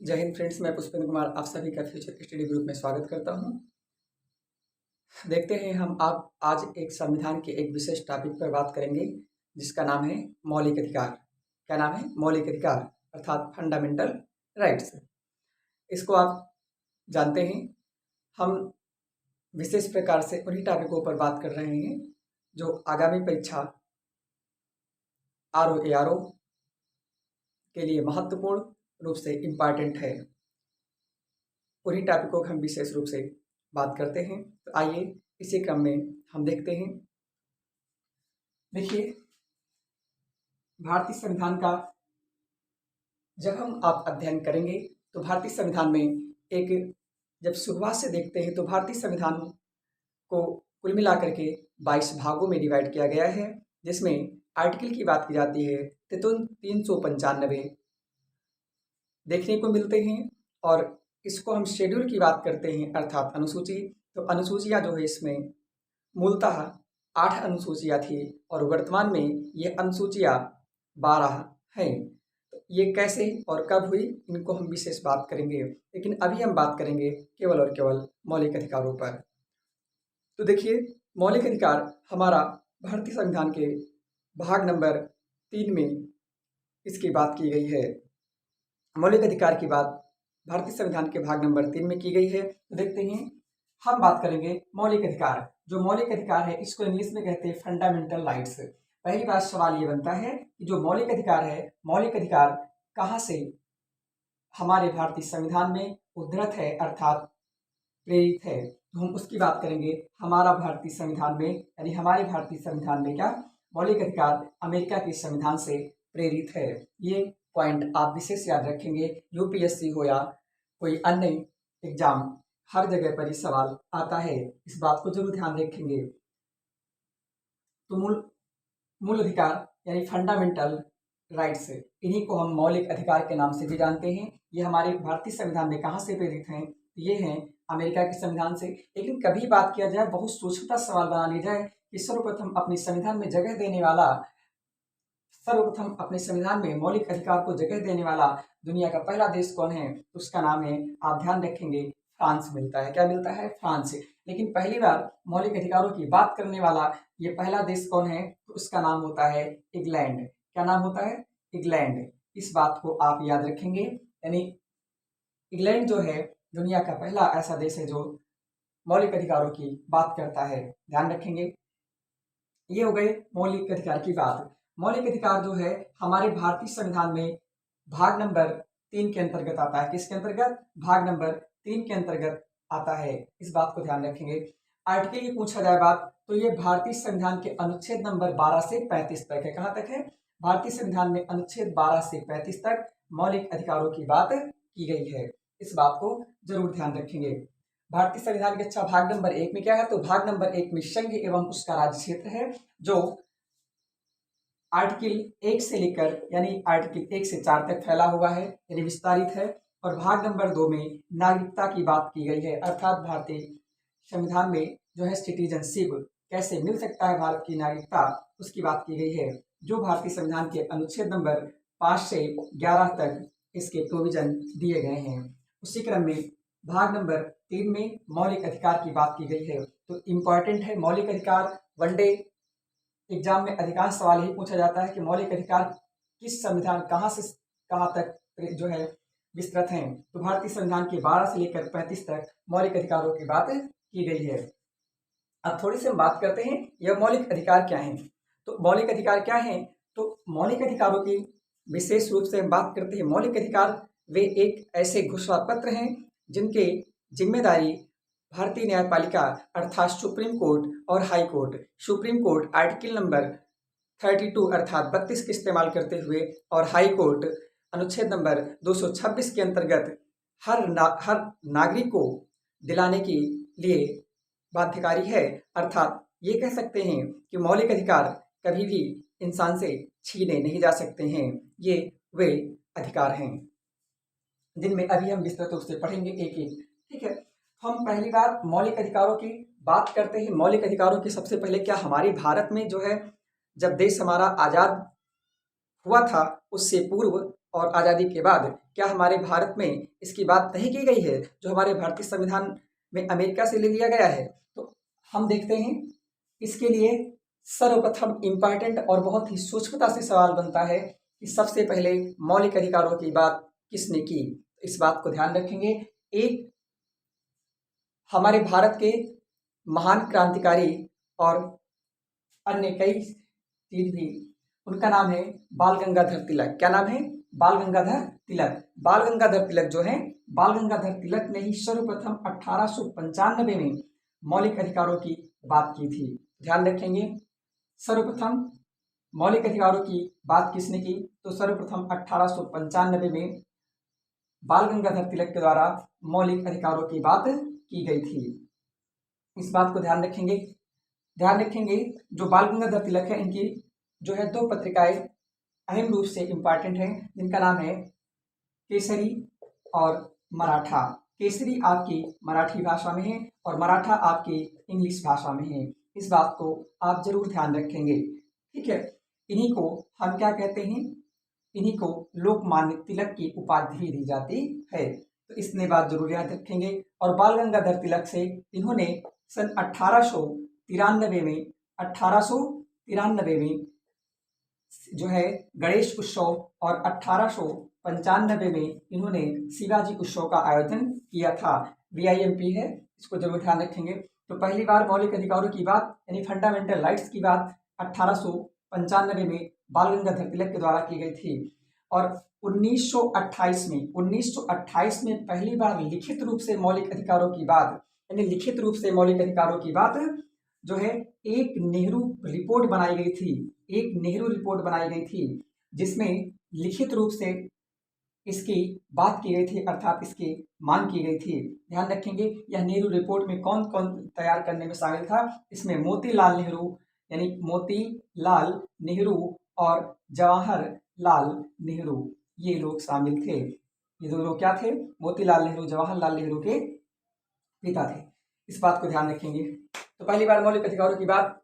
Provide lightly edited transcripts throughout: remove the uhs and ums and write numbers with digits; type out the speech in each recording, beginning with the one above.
जय हिंद फ्रेंड्स, मैं पुष्पेंद्र कुमार आप सभी का फ्यूचर स्टडी ग्रुप में स्वागत करता हूं। देखते हैं हम आप आज एक संविधान के एक विशेष टॉपिक पर बात करेंगे जिसका नाम है मौलिक अधिकार। क्या नाम है? मौलिक अधिकार अर्थात फंडामेंटल राइट्स। इसको आप जानते हैं। हम विशेष प्रकार से उन्हीं टॉपिकों पर बात कर रहे हैं जो आगामी परीक्षा RO ARO के लिए महत्वपूर्ण रूप से इम्पॉर्टेंट है। उन्हीं टॉपिकों को हम विशेष रूप से बात करते हैं। तो आइए इसी क्रम में हम देखते हैं। देखिए, भारतीय संविधान का जब हम आप अध्ययन करेंगे तो भारतीय संविधान में एक जब शुरुआत से देखते हैं तो भारतीय संविधान को कुल मिलाकर के 22 भागों में डिवाइड किया गया है, जिसमें आर्टिकल की बात की जाती है तो 395 देखने को मिलते हैं। और इसको हम शेड्यूल की बात करते हैं अर्थात अनुसूची। तो अनुसूचियाँ जो है इसमें मूलतः 8 अनुसूचियाँ थी और वर्तमान में ये अनुसूचियाँ 12 हैं। तो ये कैसे और कब हुई इनको हम विशेष बात करेंगे, लेकिन अभी हम बात करेंगे केवल और केवल मौलिक अधिकारों पर। तो देखिए, मौलिक अधिकार हमारा भारतीय संविधान के भाग नंबर 3 में इसकी बात की गई है। मौलिक अधिकार की बात भारतीय संविधान के भाग नंबर 3 में की गई है। तो देखते हैं, हम बात करेंगे मौलिक अधिकार। जो मौलिक अधिकार है इसको इंग्लिश में कहते हैं फंडामेंटल राइट्स। पहली बात सवाल ये बनता है कि जो मौलिक अधिकार है, मौलिक अधिकार कहाँ से हमारे भारतीय संविधान में उद्धृत है अर्थात प्रेरित है। तो हम उसकी बात करेंगे। हमारा भारतीय संविधान में यानी हमारे भारतीय संविधान में क्या मौलिक अधिकार अमेरिका के संविधान से प्रेरित है। ये पॉइंट आप विशेष याद रखेंगे। UPSC हो या कोई अन्य एग्जाम, हर जगह पर ये सवाल आता है, इस बात को जरूर ध्यान रखेंगे। तो मूल अधिकार यानी फंडामेंटल राइट्स, इन्हीं को हम मौलिक अधिकार के नाम से भी जानते हैं। ये हमारे भारतीय संविधान में कहाँ से प्रेरित हैं? ये हैं अमेरिका के संविधान से। लेकिन कभी बात किया जाए, बहुत सूक्ष्मता सवाल बना लिया जाए कि सर्वप्रथम अपने संविधान में जगह देने वाला, सर्वप्रथम अपने संविधान में मौलिक अधिकार को जगह देने वाला दुनिया का पहला देश कौन है? उसका नाम है, आप ध्यान रखेंगे, फ्रांस मिलता है। क्या मिलता है? फ्रांस। लेकिन पहली बार मौलिक अधिकारों की बात करने वाला ये पहला देश कौन है? तो उसका नाम होता है इंग्लैंड। क्या नाम होता है? इंग्लैंड। इस बात को आप याद रखेंगे। यानी इंग्लैंड जो है दुनिया का पहला ऐसा देश है जो मौलिक अधिकारों की बात करता है। ध्यान रखेंगे। ये हो गए मौलिक अधिकार की बात। मौलिक अधिकार जो है हमारे भारतीय संविधान में भाग नंबर 3 के अंतर्गत आता है। किसके अंतर्गत? भाग नंबर 3 के अंतर्गत आता है। इस बात को ध्यान रखेंगे। आर्टिकल की पूछा जाए बात तो ये भारतीय संविधान के अनुच्छेद नंबर 12 से 35 तक है। कहाँ तक है? भारतीय संविधान में अनुच्छेद 12 से 35 तक मौलिक अधिकारों की बात की गई है। इस बात को जरूर ध्यान रखेंगे। भारतीय संविधान के अच्छा भाग नंबर 1 में क्या है? तो भाग नंबर 1 में संघ एवं उसका राज्य क्षेत्र है, जो आर्टिकल 1 से लेकर यानी आर्टिकल 1 से 4 तक फैला हुआ है यानी विस्तारित है। और भाग नंबर 2 में नागरिकता की बात की गई है अर्थात भारतीय संविधान में जो है सिटीजनशिप कैसे मिल सकता है भारत की नागरिकता, उसकी बात की गई है, जो भारतीय संविधान के अनुच्छेद नंबर 5 से 11 तक इसके प्रोविजन दिए गए हैं। उसी क्रम में भाग नंबर 3 में मौलिक अधिकार की बात की गई है। तो इम्पॉर्टेंट है मौलिक अधिकार। वनडे एग्जाम में अधिकांश सवाल ही पूछा जाता है कि मौलिक अधिकार किस संविधान कहाँ से कहाँ तक जो है विस्तृत हैं। तो भारतीय संविधान के 12 से लेकर 35 तक मौलिक अधिकारों की बात की गई है। अब थोड़ी सी हम बात करते हैं यह मौलिक अधिकार क्या हैं। तो मौलिक अधिकार क्या हैं? तो मौलिक अधिकारों की विशेष रूप से हम बात करते हैं। मौलिक अधिकार वे एक ऐसे घोषणा पत्र हैं जिनके जिम्मेदारी भारतीय न्यायपालिका अर्थात सुप्रीम कोर्ट और high court, supreme court article number 32 अर्थात 32 का इस्तेमाल करते हुए और हाई कोर्ट अनुच्छेद नंबर 226 के अंतर्गत हर नागरिक को दिलाने के लिए बाध्यकारी है। अर्थात ये कह सकते हैं कि मौलिक अधिकार कभी भी इंसान से छीने नहीं जा सकते हैं। ये वे अधिकार हैं जिनमें अभी हम विस्तृत रूप से पढ़ेंगे एक एक। ठीक है, हम पहली बार मौलिक अधिकारों की बात करते हैं। मौलिक अधिकारों की सबसे पहले क्या हमारे भारत में जो है जब देश हमारा आजाद हुआ था उससे पूर्व और आज़ादी के बाद क्या हमारे भारत में इसकी बात नहीं की गई है जो हमारे भारतीय संविधान में अमेरिका से ले लिया गया है? तो हम देखते हैं इसके लिए सर्वप्रथम इम्पॉर्टेंट और बहुत ही सूक्ष्मता से सवाल बनता है कि सबसे पहले मौलिक अधिकारों की बात किसने की? इस बात को ध्यान रखेंगे। एक हमारे भारत के महान क्रांतिकारी और अन्य कई चीज भी, उनका नाम है बाल गंगाधर तिलक। क्या नाम है? बाल गंगाधर तिलक। बाल गंगाधर तिलक जो है, बाल गंगाधर तिलक ने ही सर्वप्रथम 1895 में मौलिक अधिकारों की बात की थी। ध्यान रखेंगे, सर्वप्रथम मौलिक अधिकारों की बात किसने की? तो सर्वप्रथम 1895 में बाल गंगाधर तिलक के द्वारा मौलिक अधिकारों की बात की गई थी। इस बात को ध्यान रखेंगे। ध्यान रखेंगे जो बाल गंगाधर तिलक है, इनकी जो है 2 पत्रिकाएं अहम रूप से इम्पॉर्टेंट हैं, जिनका नाम है केसरी और मराठा। केसरी आपकी मराठी भाषा में है और मराठा आपकी इंग्लिश भाषा में है। इस बात को आप जरूर ध्यान रखेंगे, ठीक है। इन्हीं को हम क्या कहते हैं? इन्हीं को लोकमान्य तिलक की उपाधि भी दी जाती है। तो इसने बात जरूर याद रखेंगे। और बाल गंगाधर तिलक से इन्होंने सन 1893 में जो है गणेश उत्सव और 1895 में इन्होंने शिवाजी उत्सव का आयोजन किया था। VIMP है, इसको जरूर ध्यान रखेंगे। तो पहली बार मौलिक अधिकारों की बात यानी फंडामेंटल राइट्स की बात 1895 में बाल गंगाधर तिलक के द्वारा की गई थी। और 1928 में पहली बार लिखित रूप से मौलिक अधिकारों की बात, यानी लिखित रूप से मौलिक अधिकारों की बात जो है एक नेहरू रिपोर्ट बनाई गई थी। एक नेहरू रिपोर्ट बनाई गई थी जिसमें लिखित रूप से इसकी बात की गई थी, अर्थात इसकी मांग की गई थी। ध्यान रखेंगे, यह नेहरू रिपोर्ट में कौन कौन तैयार करने में शामिल था? इसमें मोतीलाल नेहरू, यानी मोतीलाल नेहरू और जवाहरलाल नेहरू, ये लोग शामिल थे। ये 2 लोग क्या थे? मोतीलाल नेहरू, जवाहरलाल नेहरू के पिता थे। इस बात को ध्यान रखेंगे। तो पहली बार मौलिक अधिकारों की बात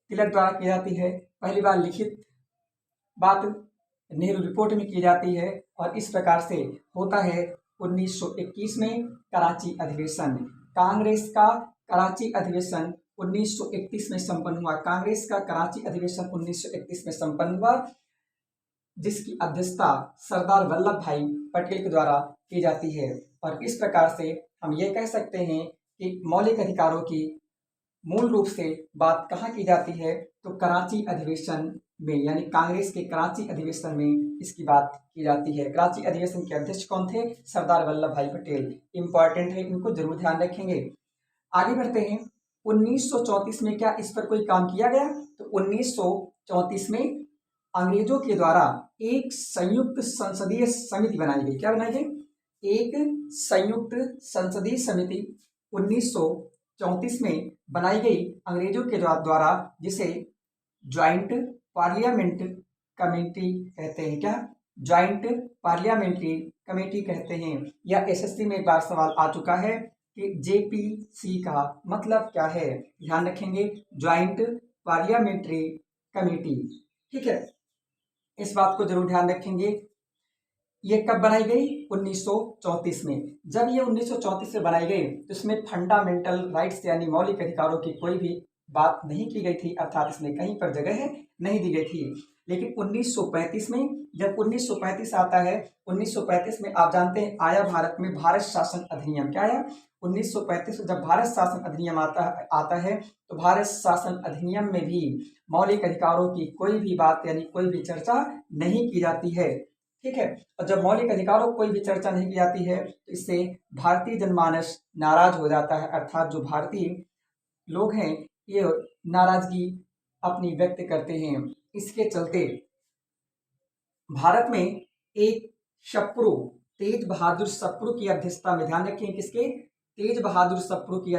तिलक द्वारा की जाती है। पहली बार लिखित बात नेहरू रिपोर्ट में की जाती है और इस प्रकार से होता है 1921 में कराची अधिवेशन। कांग्रेस का कराची अधिवेशन 1931 में संपन्न हुआ। कांग्रेस का कराची अधिवेशन 1931 में संपन्न हुआ, जिसकी अध्यक्षता सरदार वल्लभ भाई पटेल के द्वारा की जाती है। और इस प्रकार से हम ये कह सकते हैं कि मौलिक अधिकारों की मूल रूप से बात कहाँ की जाती है? तो कराची अधिवेशन में, यानी कांग्रेस के कराची अधिवेशन में इसकी बात की जाती है। कराची अधिवेशन के अध्यक्ष कौन थे? सरदार वल्लभ भाई पटेल। इंपॉर्टेंट है, इनको जरूर ध्यान रखेंगे। आगे बढ़ते हैं। 1934 में क्या इस पर कोई काम किया गया? तो 1934 में अंग्रेजों के द्वारा एक संयुक्त संसदीय समिति बनाई गई। क्या बनाई गई? एक संयुक्त संसदीय समिति 1934 में बनाई गई अंग्रेजों के द्वारा, जिसे ज्वाइंट पार्लियामेंट कमेटी कहते हैं। क्या? ज्वाइंट पार्लियामेंट्री कमेटी कहते हैं। यह SSC में एक बार सवाल आ चुका है कि JPC का मतलब क्या है? ध्यान रखेंगे, ज्वाइंट पार्लियामेंट्री कमेटी, ठीक है। इस बात को जरूर ध्यान रखेंगे। ये कब बनाई गई? 1934 में। जब ये 1934 में बनाई गई तो इसमें फंडामेंटल राइट्स यानी मौलिक अधिकारों की कोई भी बात नहीं की गई थी, अर्थात इसमें कहीं पर जगह नहीं दी गई थी। लेकिन 1935 में, जब 1935 आता है, 1935 में आप जानते हैं आया भारत में भारत शासन अधिनियम। क्या आया? 1935 में जब भारत शासन अधिनियम आता है तो भारत शासन अधिनियम में भी मौलिक अधिकारों की कोई भी बात यानी कोई भी चर्चा नहीं की जाती है, ठीक है। और जब मौलिक अधिकारों कोई भी चर्चा नहीं की जाती है तो इससे भारतीय जनमानस नाराज हो जाता है, अर्थात जो भारतीय लोग हैं ये नाराजगी अपनी व्यक्त करते हैं। इसके चलते भारत में एक सप्रू, तेज बहादुर सप्रू की अध्यक्षता में, ध्यान रखें किसके? तेज बहादुर सप्रू की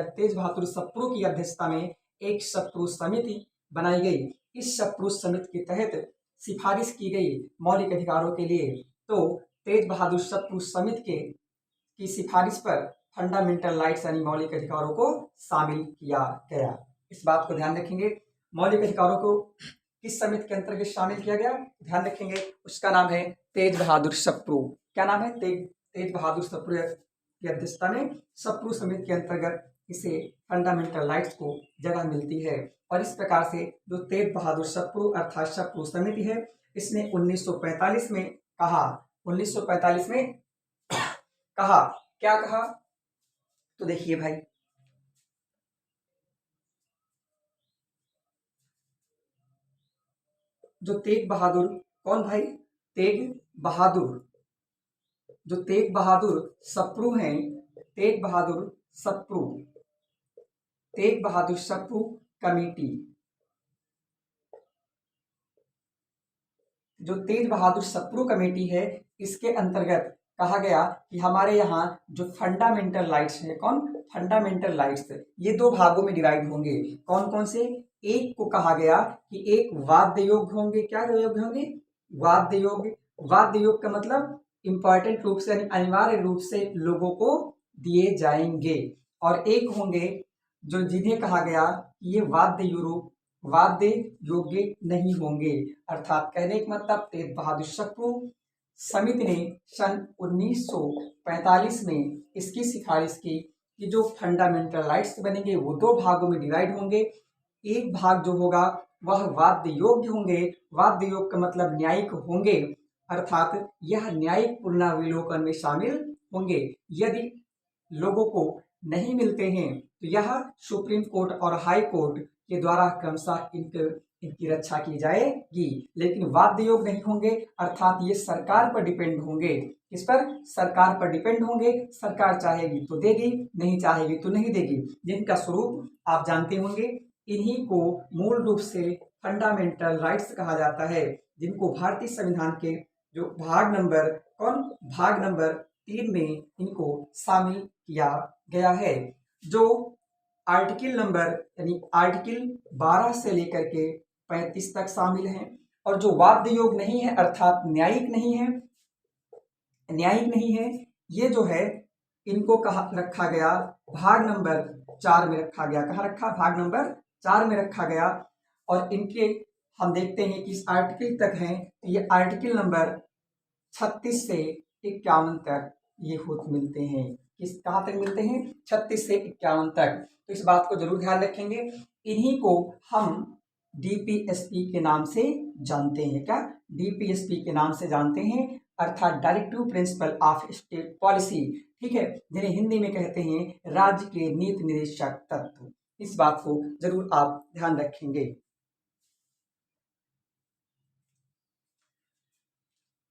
अध्यक्षता में एक सप्रू समिति बनाई गई। इस सप्रू समिति के तहत सिफारिश की गई मौलिक अधिकारों के लिए। तो तेज बहादुर सप्रू समिति की सिफारिश पर फंडामेंटल राइट्स यानी मौलिक अधिकारों को शामिल किया गया। इस बात को ध्यान रखेंगे। मौलिक अधिकारों को किस समिति के अंतर्गत शामिल किया गया, ध्यान रखेंगे, उसका नाम है तेज बहादुर सप्रू। क्या नाम है, तेज बहादुर सप्रू की अध्यक्षता में सप्रू समिति के अंतर्गत इसे फंडामेंटल राइट्स को जगह मिलती है। और इस प्रकार से जो तेज बहादुर सप्रू अर्थात सप्रू समिति है, इसने 1945 में कहा, 1945 में कहा, क्या कहा, तो देखिए भाई, जो तेग बहादुर, कौन भाई, तेग बहादुर, जो तेग बहादुर सप्रू हैं, तेग बहादुर सप्रू, तेग बहादुर सप्रू कमेटी, जो तेज बहादुर सप्रू कमेटी है, इसके अंतर्गत कहा गया कि हमारे यहाँ जो फंडामेंटल राइट्स है, कौन, फंडामेंटल राइट्स, ये दो भागों में डिवाइड होंगे। कौन कौन से, एक को कहा गया कि एक वाद्य योग होंगे, क्या योग होंगे, वाद्य योग। वाद्य योग का मतलब इंपॉर्टेंट रूप से, अनिवार्य रूप से लोगों को दिए जाएंगे। और एक होंगे जो जिन्हें कहा गया कि ये वाद्य योग्य नहीं होंगे। अर्थात कहने का मतलब तेज बहादुर सप्रू समिति ने सन 1945 में इसकी सिफारिश की कि जो फंडामेंटल राइट्स बनेंगे वो दो भागों में डिवाइड होंगे। एक भाग जो होगा वह वाद्य योग्य होंगे, वाद्य योग का मतलब न्यायिक होंगे, अर्थात यह न्यायिक पुनरावलोकन में शामिल होंगे। यदि लोगों को नहीं मिलते हैं तो यह सुप्रीम कोर्ट और हाई कोर्ट के द्वारा क्रमशः इनकी रक्षा की जाएगी। लेकिन वाद्य योग नहीं होंगे, अर्थात ये सरकार पर डिपेंड होंगे। किस पर, सरकार पर डिपेंड होंगे। सरकार चाहेगी तो देगी, नहीं चाहेगी तो नहीं देगी। जिनका स्वरूप आप जानते होंगे, इन्हीं को मूल रूप से फंडामेंटल राइट्स कहा जाता है, जिनको भारतीय संविधान के जो भाग नंबर, कौन, भाग नंबर 3 में इनको शामिल किया गया है। जो आर्टिकल नंबर यानी आर्टिकल 12 से लेकर के 35 तक शामिल हैं। और जो वाद्य योग नहीं है, अर्थात न्यायिक नहीं है, न्यायिक नहीं है, ये जो है इनको कहा रखा गया भाग नंबर 4 में रखा गया। कहाँ रखा, भाग नंबर 4 में रखा गया। और इनके हम देखते हैं कि इस आर्टिकल तक हैं, तो ये आर्टिकल नंबर 36 से 51 तक ये खुद मिलते हैं। किस, कहाँ तक मिलते हैं, 36 से 51 तक। तो इस बात को जरूर ध्यान रखेंगे। इन्हीं को हम डीपीएसपी के नाम से जानते हैं। क्या, डीपीएसपी के नाम से जानते हैं, अर्थात directive principle of state policy, ठीक है, जिन्हें हिंदी में कहते हैं राज्य के नीति निर्देशक तत्व। इस बात को जरूर आप ध्यान रखेंगे।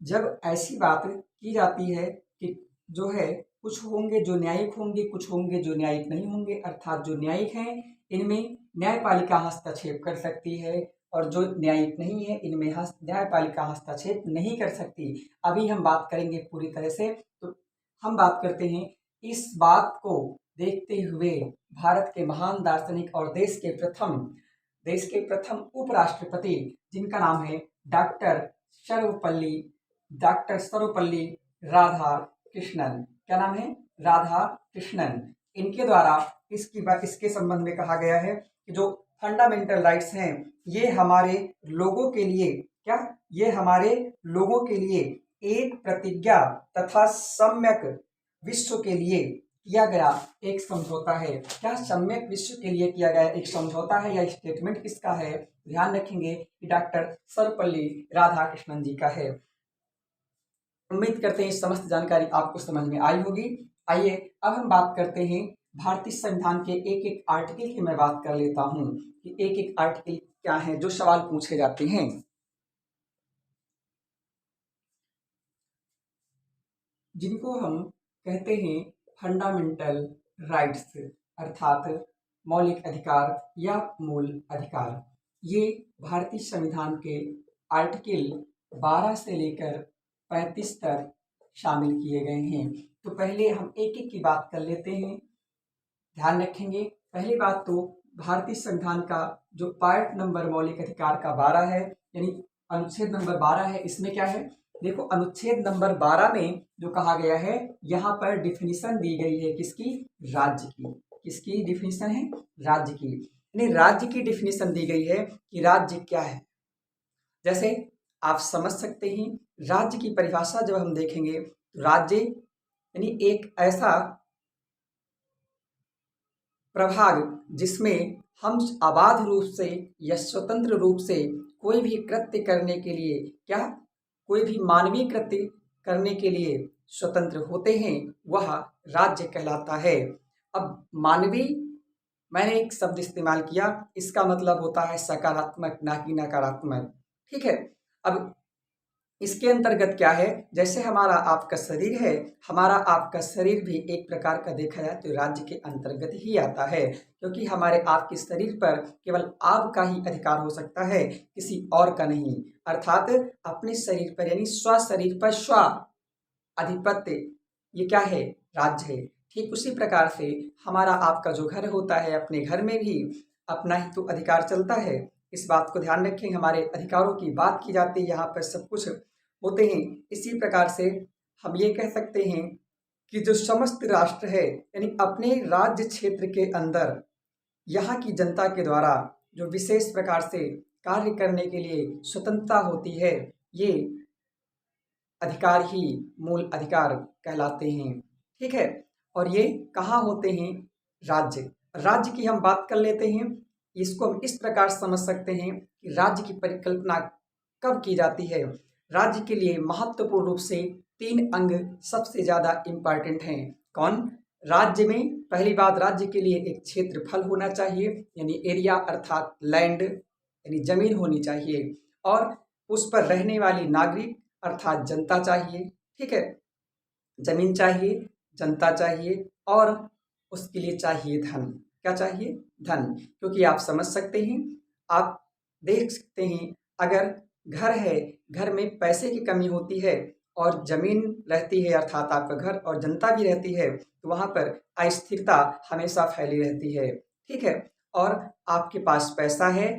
जब ऐसी बात की जाती है कि जो है कुछ होंगे जो न्यायिक होंगे, कुछ होंगे जो न्यायिक नहीं होंगे, अर्थात जो न्यायिक हैं इनमें न्यायपालिका हस्तक्षेप कर सकती है, और जो न्यायिक नहीं है इनमें न्यायपालिका हस्तक्षेप नहीं कर सकती। अभी हम बात करेंगे पूरी तरह से। तो हम बात करते हैं, इस बात को देखते हुए भारत के महान दार्शनिक और देश के प्रथम उपराष्ट्रपति, जिनका नाम है डॉक्टर सर्वपल्ली राधाकृष्णन, क्या नाम है, राधाकृष्णन, इनके द्वारा इसके संबंध में कहा गया है कि जो फंडामेंटल राइट्स हैं ये हमारे लोगों के लिए, क्या, ये हमारे लोगों के लिए एक प्रतिज्ञा तथा सम्यक विश्व के लिए किया गया एक समझौता है। क्या, सम्यक विश्व के लिए किया गया एक समझौता है, या स्टेटमेंट किसका है, ध्यान रखेंगे कि डॉक्टर सर्वपल्ली राधाकृष्णन जी का है। उम्मीद करते हैं समस्त जानकारी आपको समझ में आई होगी। आइए अब हम बात करते हैं भारतीय संविधान के एक एक आर्टिकल की। मैं बात कर लेता हूं कि एक एक आर्टिकल क्या है, जो सवाल पूछे जाते हैं। जिनको हम कहते हैं फंडामेंटल राइट्स, अर्थात मौलिक अधिकार या मूल अधिकार। ये भारतीय संविधान के आर्टिकल 12 से लेकर 35 तक शामिल किए गए हैं। तो पहले हम एक एक की बात कर लेते हैं, ध्यान रखेंगे। पहली बात तो भारतीय संविधान का जो पार्ट नंबर मौलिक अधिकार का 12 है, यानी अनुच्छेद नंबर 12 है, इसमें क्या है, देखो अनुच्छेद नंबर 12 में जो कहा गया है, यहाँ पर डिफिनीशन दी गई है किसकी, राज्य की। किसकी डिफिनीशन है, राज्य की। यानी राज्य की डिफिनीशन दी गई है कि राज्य क्या है, जैसे आप समझ सकते हैं, राज्य की परिभाषा जब हम देखेंगे तो राज्य यानी एक ऐसा प्रभाग जिसमें हम अबाध रूप से या स्वतंत्र रूप से कोई भी कृत्य करने के लिए कोई भी मानवीय कृत्य करने के लिए स्वतंत्र होते हैं, वह राज्य कहलाता है। अब मानवीय, मैंने एक शब्द इस्तेमाल किया, इसका मतलब होता है सकारात्मक, ना कि नकारात्मक। ठीक है। अब इसके अंतर्गत क्या है, जैसे हमारा आपका शरीर है, हमारा आपका शरीर भी एक प्रकार का देखा जाए तो राज्य के अंतर्गत ही आता है, क्योंकि हमारे आपके शरीर पर केवल आपका ही अधिकार हो सकता है, किसी और का नहीं। अर्थात अपने शरीर पर यानी स्व शरीर पर स्व आधिपत्य, ये क्या है, राज्य है। ठीक उसी प्रकार से हमारा आपका जो घर होता है, अपने घर में भी अपना ही तो अधिकार चलता है। इस बात को ध्यान रखें, हमारे अधिकारों की बात की जाती है, यहाँ पर सब कुछ होते हैं। इसी प्रकार से हम ये कह सकते हैं कि जो समस्त राष्ट्र है, यानी अपने राज्य क्षेत्र के अंदर यहाँ की जनता के द्वारा जो विशेष प्रकार से कार्य करने के लिए स्वतंत्रता होती है, ये अधिकार ही मूल अधिकार कहलाते हैं। ठीक है। और ये कहाँ होते हैं, राज्य राज्य की हम बात कर लेते हैं। इसको हम इस प्रकार समझ सकते हैं कि राज्य की परिकल्पना कब की जाती है। राज्य के लिए महत्वपूर्ण रूप से 3 अंग सबसे ज़्यादा इम्पॉर्टेंट हैं। कौन? राज्य में पहली बात, राज्य के लिए एक क्षेत्रफल होना चाहिए, यानी एरिया अर्थात लैंड यानी जमीन होनी चाहिए, और उस पर रहने वाली नागरिक अर्थात जनता चाहिए। ठीक है। जमीन चाहिए, जनता चाहिए, और उसके लिए चाहिए धन। क्या चाहिए? धन। क्योंकि आप समझ सकते हैं, आप देख सकते हैं, अगर घर है, घर में पैसे की कमी होती है और जमीन रहती है अर्थात आपका घर, और जनता भी रहती है, तो वहाँ पर अस्थिरता हमेशा फैली रहती है। ठीक है। और आपके पास पैसा है,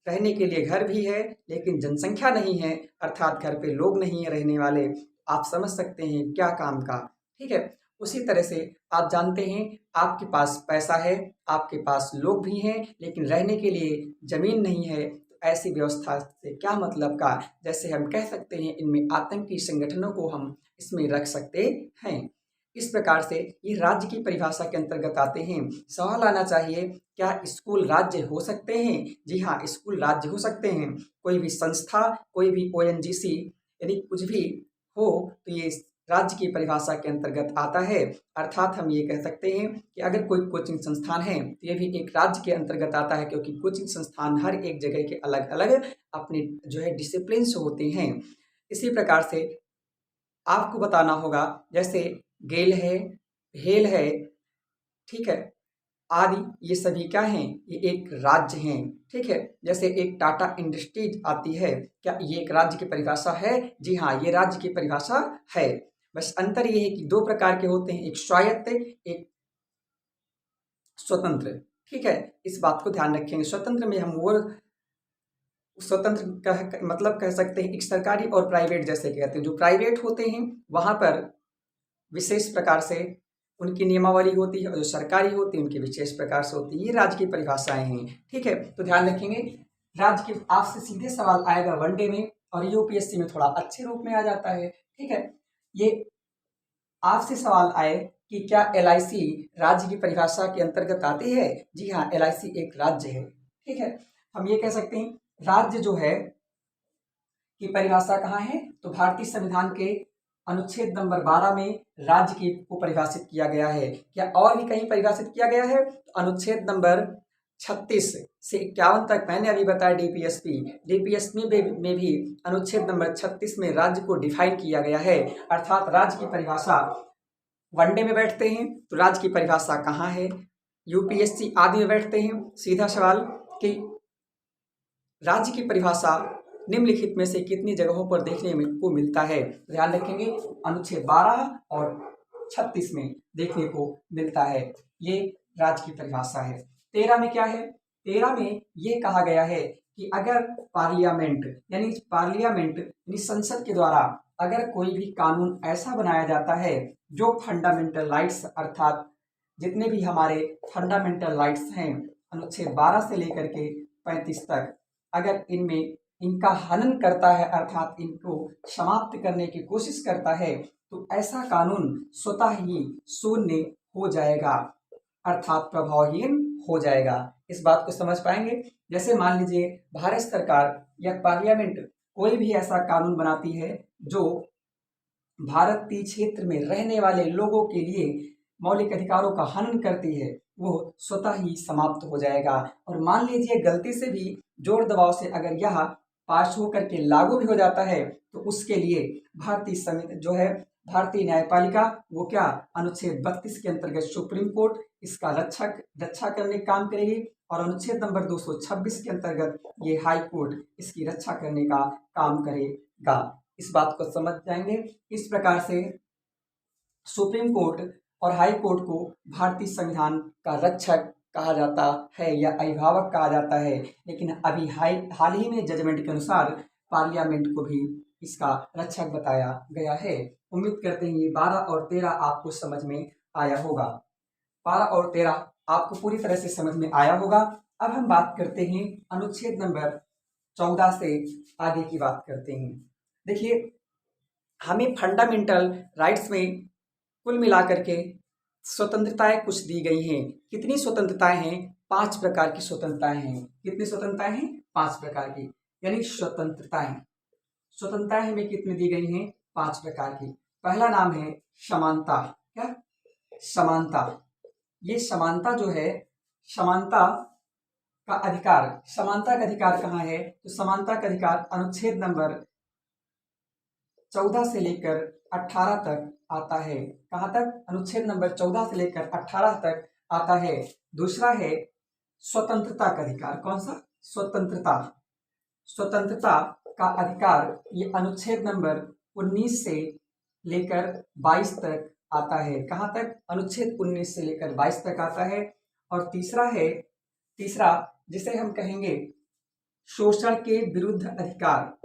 रहने के लिए घर भी है, लेकिन जनसंख्या नहीं है, अर्थात घर पे लोग नहीं है रहने वाले, आप समझ सकते हैं क्या काम का। ठीक है। उसी तरह से आप जानते हैं, आपके पास पैसा है, आपके पास लोग भी हैं, लेकिन रहने के लिए जमीन नहीं है, तो ऐसी व्यवस्था से क्या मतलब का, जैसे हम कह सकते हैं इनमें आतंकी संगठनों को हम इसमें रख सकते हैं। इस प्रकार से ये राज्य की परिभाषा के अंतर्गत आते हैं। सवाल आना चाहिए, क्या स्कूल राज्य हो सकते हैं? जी हाँ, स्कूल राज्य हो सकते हैं। कोई भी संस्था, कोई भी ओएनजीसी यानी कुछ भी हो तो ये राज्य की परिभाषा के अंतर्गत आता है। अर्थात हम ये कह सकते हैं कि अगर कोई कोचिंग संस्थान है तो ये भी एक राज्य के अंतर्गत आता है, क्योंकि कोचिंग संस्थान हर एक जगह के अलग अलग अपने जो है डिसिप्लिन होते हैं। इसी प्रकार से आपको बताना होगा, जैसे गेल है, भेल है, ठीक है, आदि, ये सभी क्या हैं, ये एक राज्य हैं। ठीक है। जैसे एक टाटा इंडस्ट्रीज आती है, क्या ये एक राज्य की परिभाषा है? जी हाँ, ये राज्य की परिभाषा है। बस अंतर ये है कि 2 प्रकार के होते हैं, एक स्वायत्त, एक स्वतंत्र। ठीक है। इस बात को ध्यान रखेंगे। स्वतंत्र में हम वो स्वतंत्र मतलब कह सकते हैं, एक सरकारी और प्राइवेट जैसे कहते हैं। जो प्राइवेट होते हैं वहाँ पर विशेष प्रकार से उनकी नियमावली होती है, और जो सरकारी होती है उनकी विशेष प्रकार से होती है। ये राज्य की परिभाषाएं हैं। ठीक है। तो ध्यान रखेंगे, राज्य के आपसे सीधे सवाल आएगा वनडे में, और यूपीएससी में थोड़ा अच्छे रूप में आ जाता है। ठीक है। ये आपसे सवाल आए कि क्या एलआईसी राज्य की परिभाषा के अंतर्गत आती है? जी हाँ, एलआईसी एक राज्य है। ठीक है। हम ये कह सकते हैं, राज्य जो है की परिभाषा कहाँ है, तो भारतीय संविधान के अनुच्छेद नंबर 12 में राज्य की को परिभाषित किया गया है। क्या और भी कहीं परिभाषित किया गया है? तो अनुच्छेद नंबर 36 से 51 तक मैंने अभी बताया। डीपीएसपी में भी अनुच्छेद नंबर 36 में राज्य को डिफाइन किया गया है। अर्थात राज्य की परिभाषा, वनडे में बैठते हैं तो राज्य की परिभाषा कहाँ है, यूपीएससी आदि में बैठते हैं, सीधा सवाल कि राज्य की परिभाषा निम्नलिखित में से कितनी जगहों पर देखने को मिलता है। ध्यान रखेंगे, अनुच्छेद 12 और 36 में देखने को मिलता है। ये राज्य की परिभाषा है। 13 में क्या है? 13 में ये कहा गया है कि अगर पार्लियामेंट यानी संसद के द्वारा अगर कोई भी कानून ऐसा बनाया जाता है जो फंडामेंटल राइट्स अर्थात जितने भी हमारे फंडामेंटल राइट्स हैं अनुच्छेद 12 से लेकर के 35 तक, अगर इनमें इनका हनन करता है अर्थात इनको समाप्त करने की कोशिश करता है तो ऐसा कानून स्वतः ही शून्य हो जाएगा अर्थात प्रभावहीन हो जाएगा। इस बात को समझ पाएंगे। जैसे मान लीजिए भारत सरकार या पार्लियामेंट कोई भी ऐसा कानून बनाती है जो भारतीय क्षेत्र में रहने वाले लोगों के लिए मौलिक अधिकारों का हनन करती है, वो स्वतः ही समाप्त हो जाएगा। और मान लीजिए गलती से भी जोर दबाव से अगर यह पास होकर के लागू भी हो जाता है तो उसके लिए भारतीय संविधान जो है भारतीय न्यायपालिका वो क्या अनुच्छेद 32 के अंतर्गत सुप्रीम कोर्ट इसका रक्षा करने का काम करेगी और अनुच्छेद नंबर 226 के अंतर्गत ये हाई कोर्ट इसकी रक्षा करने का काम करेगा। इस बात को समझ जाएंगे। इस प्रकार से सुप्रीम कोर्ट और हाई कोर्ट को भारतीय संविधान का रक्षक कहा जाता है या अभिभावक कहा जाता है, लेकिन अभी हाल ही में जजमेंट के अनुसार पार्लियामेंट को भी इसका रक्षक बताया गया है। उम्मीद करते हैं ये 12 और 13 आपको समझ में आया होगा। 12 और 13 आपको पूरी तरह से समझ में आया होगा। अब हम बात करते हैं अनुच्छेद नंबर 14 से आगे की बात करते हैं। देखिए हमें फंडामेंटल राइट्स में कुल मिलाकर के स्वतंत्रताएं कुछ दी गई हैं। कितनी स्वतंत्रताएं हैं? 5 प्रकार की स्वतंत्रताएं हैं। कितनी स्वतंत्रताएं हैं? 5 प्रकार की, यानी स्वतंत्रताएं हमें कितनी दी गई हैं? 5 प्रकार की। पहला नाम है समानता। क्या? समानता। ये समानता जो है, समानता का अधिकार कहाँ है? तो समानता का अधिकार अनुच्छेद नंबर 14 से लेकर 18 तक आता है। कहाँ तक? अनुच्छेद नंबर 14 से लेकर 18 तक आता है। दूसरा है स्वतंत्रता का अधिकार। कौन सा? स्वतंत्रता का अधिकार ये अनुच्छेद नंबर 19 से लेकर 22 तक आता है। कहाँ तक? अनुच्छेद 19 से लेकर 22 तक आता है। और तीसरा जिसे हम कहेंगे शोषण के विरुद्ध अधिकार।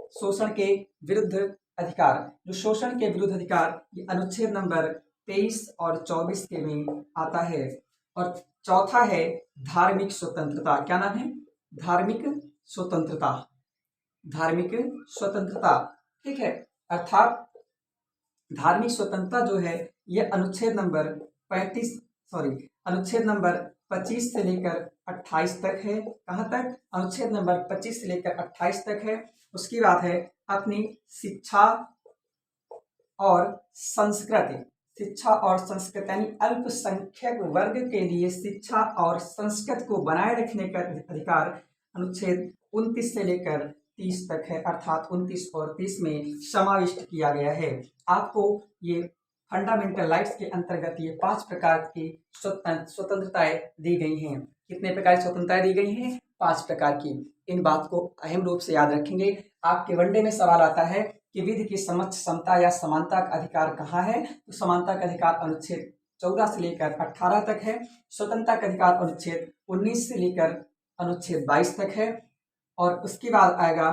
जो शोषण के विरुद्ध अधिकार ये अनुच्छेद नंबर 23 और 24 के में आता है। और चौथा है धार्मिक स्वतंत्रता। क्या नाम है? धार्मिक स्वतंत्रता। ठीक है, अर्थात धार्मिक स्वतंत्रता जो है ये अनुच्छेद नंबर 25 से लेकर 28 तक है। कहाँ तक? अनुच्छेद नंबर 25 से लेकर 28 तक है। उसकी बात है अपनी शिक्षा और संस्कृति यानी अल्पसंख्यक वर्ग के लिए शिक्षा और संस्कृति को बनाए रखने का अधिकार अनुच्छेद 29 से लेकर 30 तक है। अर्थात 29 और 30 में समाविष्ट किया गया है। आपको ये फंडामेंटल राइट्स के अंतर्गत ये 5 प्रकार की स्वतंत्रताएं दी गई हैं। कितने प्रकार की स्वतंत्रताएं दी गई हैं? 5 प्रकार की। इन बात को अहम रूप से याद रखेंगे। आपके वनडे में सवाल आता है कि विधि की समक्ष समता या समानता का अधिकार कहाँ है? तो समानता का अधिकार अनुच्छेद 14 से लेकर 18 तक है। स्वतंत्रता का अधिकार अनुच्छेद 19 से लेकर अनुच्छेद 22 तक है। और उसके बाद आएगा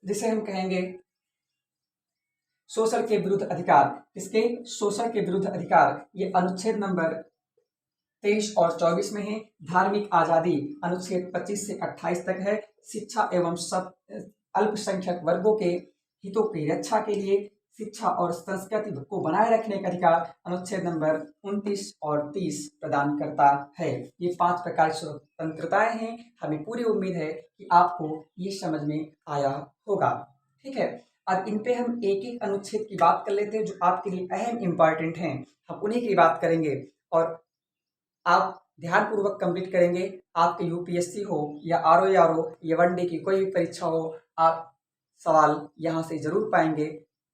जिसे हम कहेंगे शोषण के विरुद्ध अधिकार। इसके शोषण के विरुद्ध अधिकार ये अनुच्छेद नंबर 23 और 24 में है। धार्मिक आजादी अनुच्छेद 25 से 28 तक है। शिक्षा एवं अल्पसंख्यक वर्गों के हितों की रक्षा के लिए शिक्षा और संस्कृति को बनाए रखने का अधिकार अनुच्छेद नंबर 29 और 30 प्रदान करता है। ये 5 प्रकार की स्वतंत्रताएं हैं। हमें पूरी उम्मीद है कि आपको ये समझ में आया होगा। ठीक है, अब इन पे हम एक एक अनुच्छेद की बात कर लेते हैं जो आपके लिए अहम इम्पॉर्टेंट हैं। हम उन्हीं की बात करेंगे और आप ध्यानपूर्वक कंप्लीट करेंगे। आपके यूपीएससी हो या आरओ या वनडे की कोई भी परीक्षा हो, आप सवाल यहाँ से जरूर पाएंगे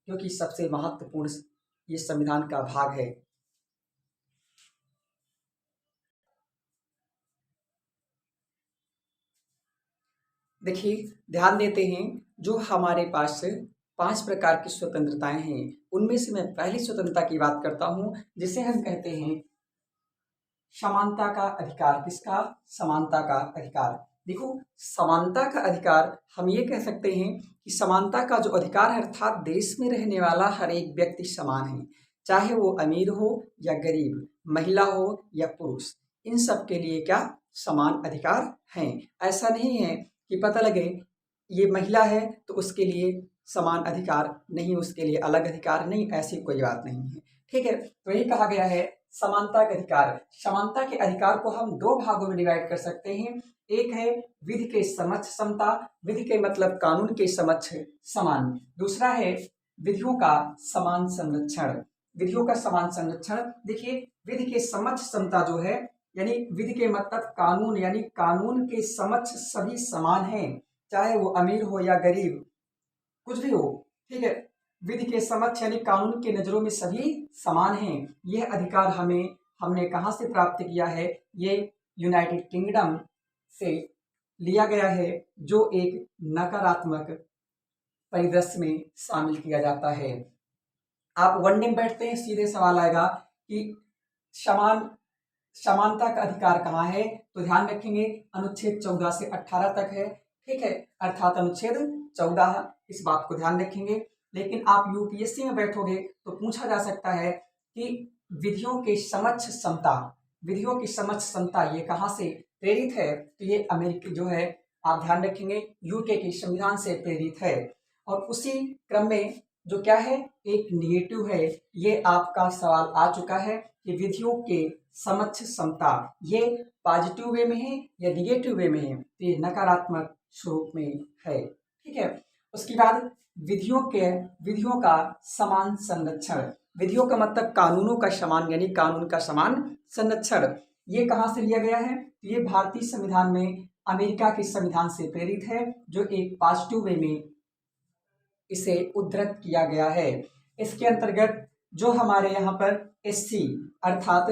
क्योंकि सबसे महत्वपूर्ण ये संविधान का भाग है। देखिए ध्यान देते हैं, जो हमारे पास 5 प्रकार की स्वतंत्रताएं हैं उनमें से मैं पहली स्वतंत्रता की बात करता हूं जिसे हम कहते हैं समानता का अधिकार। किसका? समानता का अधिकार। देखो समानता का अधिकार हम ये कह सकते हैं कि समानता का जो अधिकार है अर्थात देश में रहने वाला हर एक व्यक्ति समान है, चाहे वो अमीर हो या गरीब, महिला हो या पुरुष, इन सब के लिए क्या समान अधिकार हैं। ऐसा नहीं है कि पता लगे ये महिला है तो उसके लिए समान अधिकार नहीं, उसके लिए अलग अधिकार नहीं, ऐसी कोई बात नहीं है। ठीक है, तो यही कहा गया है समानता के अधिकार। समानता के अधिकार को हम दो भागों में डिवाइड कर सकते हैं। एक है विधि के समक्ष समता, विधि के मतलब कानून के समक्ष समान। दूसरा है विधियों का समान संरक्षण। विधियों का समान संरक्षण, देखिए विधि के समक्ष समता जो है, यानी विधि के मतलब कानून, यानी कानून के समक्ष सभी समान हैं, चाहे वो अमीर हो या गरीब, कुछ भी हो। ठीक है, विधि के समक्ष यानी कानून के नजरों में सभी समान हैं। यह अधिकार हमने कहाँ से प्राप्त किया है? ये यूनाइटेड किंगडम से लिया गया है, जो एक नकारात्मक परिदृश्य में शामिल किया जाता है। आप वनडे में बैठते हैं, सीधे सवाल आएगा कि समानता का अधिकार कहाँ है, तो ध्यान रखेंगे अनुच्छेद 14 से 18 तक है। ठीक है, अर्थात अनुच्छेद 14, इस बात को ध्यान रखेंगे। लेकिन आप यूपीएससी में बैठोगे तो पूछा जा सकता है कि विधियों के समक्ष समता, विधियों की समक्ष समता ये कहाँ से प्रेरित है? तो ये अमेरिकी जो है, आप ध्यान रखेंगे यूके के संविधान से प्रेरित है। और उसी क्रम में जो क्या है, एक निगेटिव है, ये आपका सवाल आ चुका है कि विधियों के समक्ष समता ये पॉजिटिव वे में है या निगेटिव वे में है, तो ये नकारात्मक स्वरूप में है। ठीक है, उसके बाद विधियों का समान संरक्षण। विधियों का मतलब कानूनों का समान, यानी कानून का समान संरक्षण। ये कहाँ से लिया गया है? तो ये भारतीय संविधान में अमेरिका के संविधान से प्रेरित है, जो एक पॉजिटिव वे में इसे उद्धृत किया गया है। इसके अंतर्गत जो हमारे यहाँ पर एससी अर्थात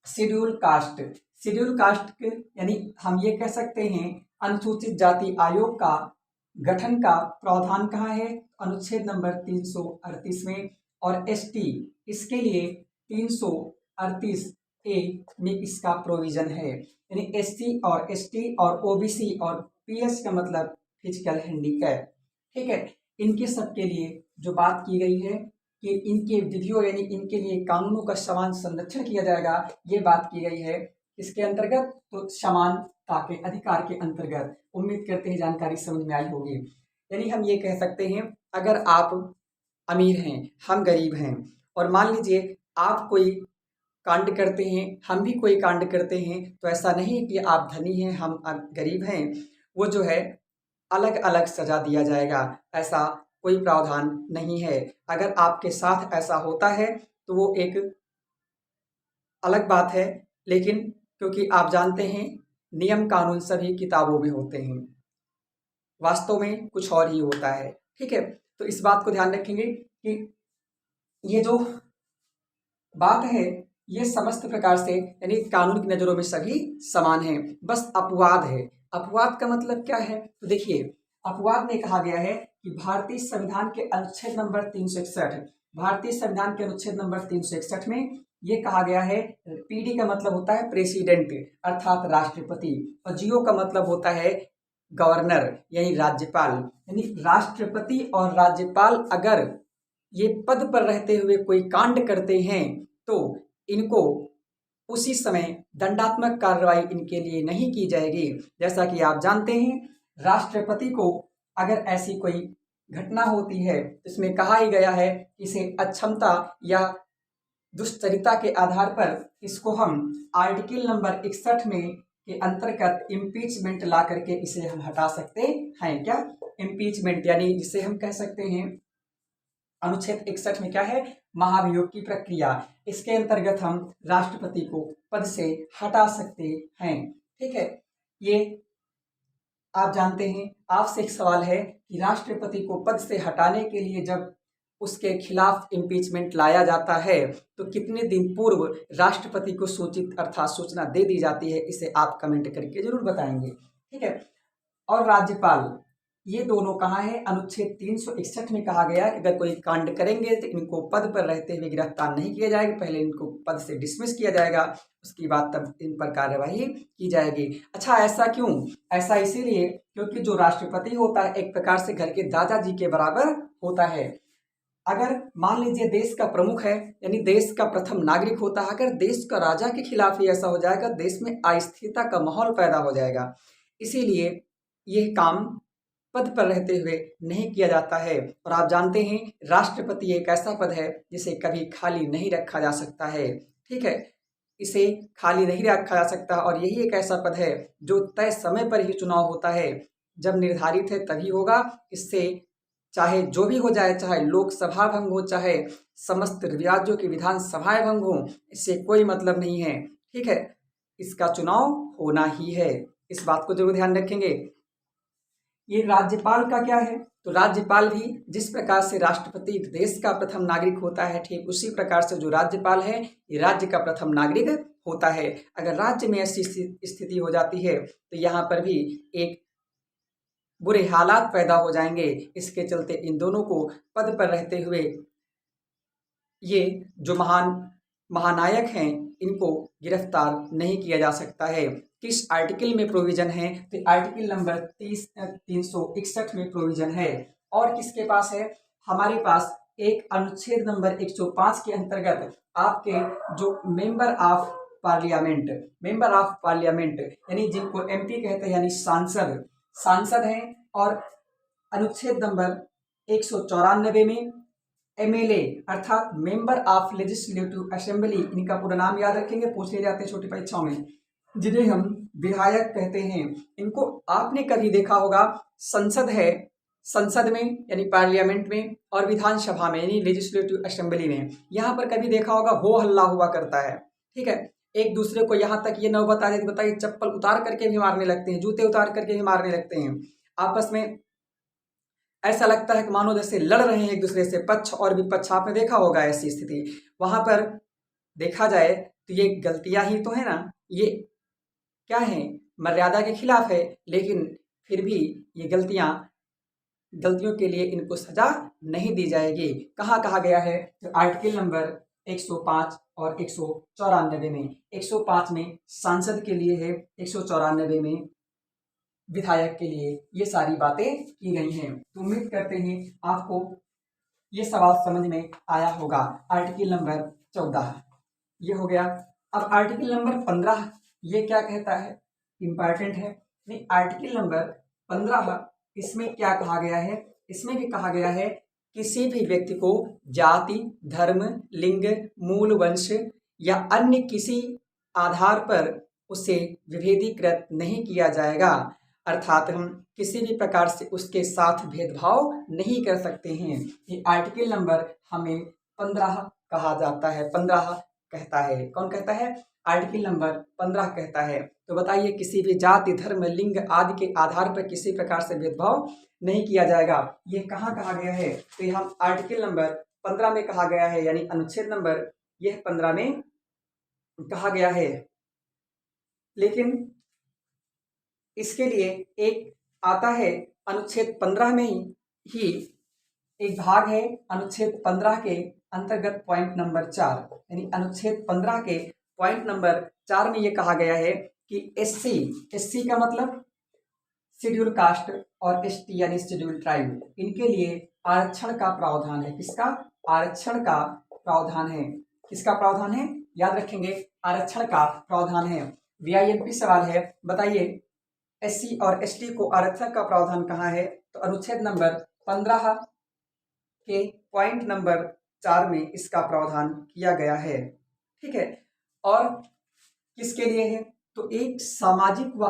शेड्यूल कास्ट यानी हम ये कह सकते हैं अनुसूचित जाति आयोग का गठन का प्रावधान कहाँ है? अनुच्छेद नंबर 338 में। और एसटी, इसके लिए 338 ए में इसका प्रोविजन है। यानी एससी और एसटी और ओबीसी और पीएस का मतलब फिजिकल हैंडीकैप। ठीक है, इनके सबके लिए जो बात की गई है कि इनके विधियों यानी इनके लिए कानूनों का समान संरक्षण किया जाएगा, ये बात की गई है। इसके अंतर्गत तो समानता के अधिकार के अंतर्गत। उम्मीद करते हैं जानकारी समझ में आई होगी। यानी हम ये कह सकते हैं, अगर आप अमीर हैं, हम गरीब हैं, और मान लीजिए आप कोई कांड करते हैं, हम भी कोई कांड करते हैं, तो ऐसा नहीं कि आप धनी हैं हम गरीब हैं, वो जो है अलग अलग सजा दिया जाएगा, ऐसा कोई प्रावधान नहीं है। अगर आपके साथ ऐसा होता है तो वो एक अलग बात है, लेकिन क्योंकि आप जानते हैं नियम कानून सभी किताबों में होते हैं, वास्तव में कुछ और ही होता है। ठीक है, तो इस बात को ध्यान रखेंगे कि ये जो बात है ये समस्त प्रकार से यानी कानून की नज़रों में सभी समान हैं, बस अपवाद है। अपवाद का मतलब क्या है? तो देखिए, अपवाद में कहा गया है कि भारतीय संविधान के अनुच्छेद नंबर 361, भारतीय संविधान के अनुच्छेद नंबर 361 में ये कहा गया है, पीडी का मतलब होता है प्रेसिडेंट अर्थात राष्ट्रपति, और जीओ का मतलब होता है गवर्नर यानी राज्यपाल। यानी राष्ट्रपति और राज्यपाल अगर ये पद पर रहते हुए कोई कांड करते हैं तो इनको उसी समय दंडात्मक कार्रवाई इनके लिए नहीं की जाएगी। जैसा कि आप जानते हैं, राष्ट्रपति को अगर ऐसी कोई घटना होती है, इसमें कहा ही गया है कि इसे अक्षमता या दुष्चरिता के आधार पर इसको हम आर्टिकल नंबर 61 में के अंतर्गत इम्पीचमेंट ला करके इसे हम हटा सकते हैं। क्या इम्पीचमेंट यानी जिसे हम कह सकते हैं अनुच्छेद 61 में क्या है, महाभियोग की प्रक्रिया, इसके अंतर्गत हम राष्ट्रपति को पद से हटा सकते हैं। ठीक है, ये आप जानते हैं। आपसे एक सवाल है कि राष्ट्रपति को पद से हटाने के लिए जब उसके खिलाफ इम्पीचमेंट लाया जाता है तो कितने दिन पूर्व राष्ट्रपति को सूचित अर्थात सूचना दे दी जाती है, इसे आप कमेंट करके जरूर बताएंगे। ठीक है, और राज्यपाल, ये दोनों कहाँ है? अनुच्छेद 361 में कहा गया कि अगर कोई कांड करेंगे तो इनको पद पर रहते हुए गिरफ्तार नहीं किया जाएगा, पहले इनको पद से डिसमिस किया जाएगा, उसके बाद तब इन पर कार्यवाही की जाएगी। अच्छा, ऐसा क्यों? ऐसा इसीलिए क्योंकि जो राष्ट्रपति होता है एक प्रकार से घर के दादाजी के बराबर होता है। अगर मान लीजिए देश का प्रमुख है यानी देश का प्रथम नागरिक होता है, अगर देश का राजा के खिलाफ ही ऐसा हो जाएगा, देश में अस्थिरता का माहौल पैदा हो जाएगा। इसीलिए यह काम पद पर रहते हुए नहीं किया जाता है। और आप जानते हैं राष्ट्रपति एक ऐसा पद है जिसे कभी खाली नहीं रखा जा सकता है। ठीक है, इसे खाली नहीं रखा जा सकता और यही एक ऐसा पद है जो तय समय पर ही चुनाव होता है। जब निर्धारित है तभी होगा। इससे चाहे जो भी हो जाए, चाहे लोकसभा भंग हो, चाहे समस्त राज्यों की विधानसभाएं भंग हो, इससे कोई मतलब नहीं है। ठीक है, इसका चुनाव होना ही है। इस बात को जरूर ध्यान रखेंगे। ये राज्यपाल का क्या है, तो राज्यपाल भी जिस प्रकार से राष्ट्रपति देश का प्रथम नागरिक होता है, ठीक उसी प्रकार से जो राज्यपाल है ये राज्य का प्रथम नागरिक होता है। अगर राज्य में ऐसी स्थिति हो जाती है तो यहाँ पर भी एक बुरे हालात पैदा हो जाएंगे। इसके चलते इन दोनों को पद पर रहते हुए ये जो महानायक हैं इनको गिरफ्तार नहीं किया जा सकता है। किस आर्टिकल में प्रोविजन है, तो आर्टिकल नंबर 361 में प्रोविजन है। और किसके पास है, हमारे पास एक अनुच्छेद नंबर 105 के अंतर्गत आपके जो मेंबर ऑफ पार्लियामेंट यानी जिनको एमपी कहते हैं यानी सांसद हैं। और अनुच्छेद नंबर 194 में एमएलए अर्थात मेंबर ऑफ लेजिस्लेटिव असेंबली, इनका पूरा नाम याद रखेंगे, पूछ ले जाते हैं छोटी परीक्षाओं में, जिन्हें हम विधायक कहते हैं। इनको आपने कभी देखा होगा संसद है, संसद में यानी पार्लियामेंट में, और विधानसभा में यानी लेजिस्लेटिव असेंबली में, यहाँ पर कभी देखा होगा हो हल्ला हुआ करता है। ठीक है, एक दूसरे को यहाँ तक ये नौबत आ जाती, बताइए चप्पल उतार करके भी मारने लगते हैं, जूते उतार करके भी मारने लगते हैं। आपस में ऐसा लगता है कि मानो जैसे लड़ रहे हैं एक दूसरे से, पक्ष और विपक्ष। आपने देखा होगा ऐसी स्थिति। वहां पर देखा जाए तो ये गलतियां ही तो है ना, ये क्या है, मर्यादा के खिलाफ है, लेकिन फिर भी ये गलतियों के लिए इनको सजा नहीं दी जाएगी। कहाँ कहा गया है, तो आर्टिकल नंबर 105 और 194 में। 105 में सांसद के लिए है, 194 में विधायक के लिए ये सारी बातें की गई हैं। तो उम्मीद करते हैं आपको ये सवाल समझ में आया होगा। आर्टिकल नंबर 14 ये हो गया। अब आर्टिकल नंबर 15 ये क्या कहता है, इंपॉर्टेंट है। नहीं, आर्टिकल नंबर 15 इसमें क्या कहा गया है, इसमें भी कहा गया है किसी भी व्यक्ति को जाति, धर्म, लिंग, मूल वंश या अन्य किसी आधार पर उसे विभेदीकृत नहीं किया जाएगा। अर्थात हम किसी भी प्रकार से उसके साथ भेदभाव नहीं कर सकते हैं। ये आर्टिकल नंबर हमें 15 कहा जाता है, 15 कहता है। कौन कहता है, आर्टिकल नंबर 15 कहता है। तो बताइए, किसी भी जाति, धर्म, लिंग आदि के आधार पर किसी प्रकार से भेदभाव नहीं किया जाएगा। ये कहाँ कहा गया है, तो यहाँ आर्टिकल नंबर 15 में कहा गया है, यानी अनुच्छेद नंबर यह 15 में कहा गया है। लेकिन इसके लिए एक आता है अनुच्छेद 15 में ही एक भाग है, अनुच्छेद 15 के अंतर्गत पॉइंट नंबर 4, यानी अनुच्छेद 15 के पॉइंट नंबर 4 में ये कहा गया है कि एससी का मतलब शेड्यूल कास्ट और एसटी यानी शेड्यूल ट्राइब, इनके लिए आरक्षण का प्रावधान है। किसका, आरक्षण का प्रावधान है। किसका प्रावधान है, याद रखेंगे, आरक्षण का प्रावधान है। वीआईएमपी सवाल है, बताइए एससी और एसटी को आरक्षण का प्रावधान कहाँ है, तो अनुच्छेद नंबर 15 के पॉइंट नंबर 4 में इसका प्रावधान किया गया है। ठीक है, और किसके लिए है, तो एक सामाजिक व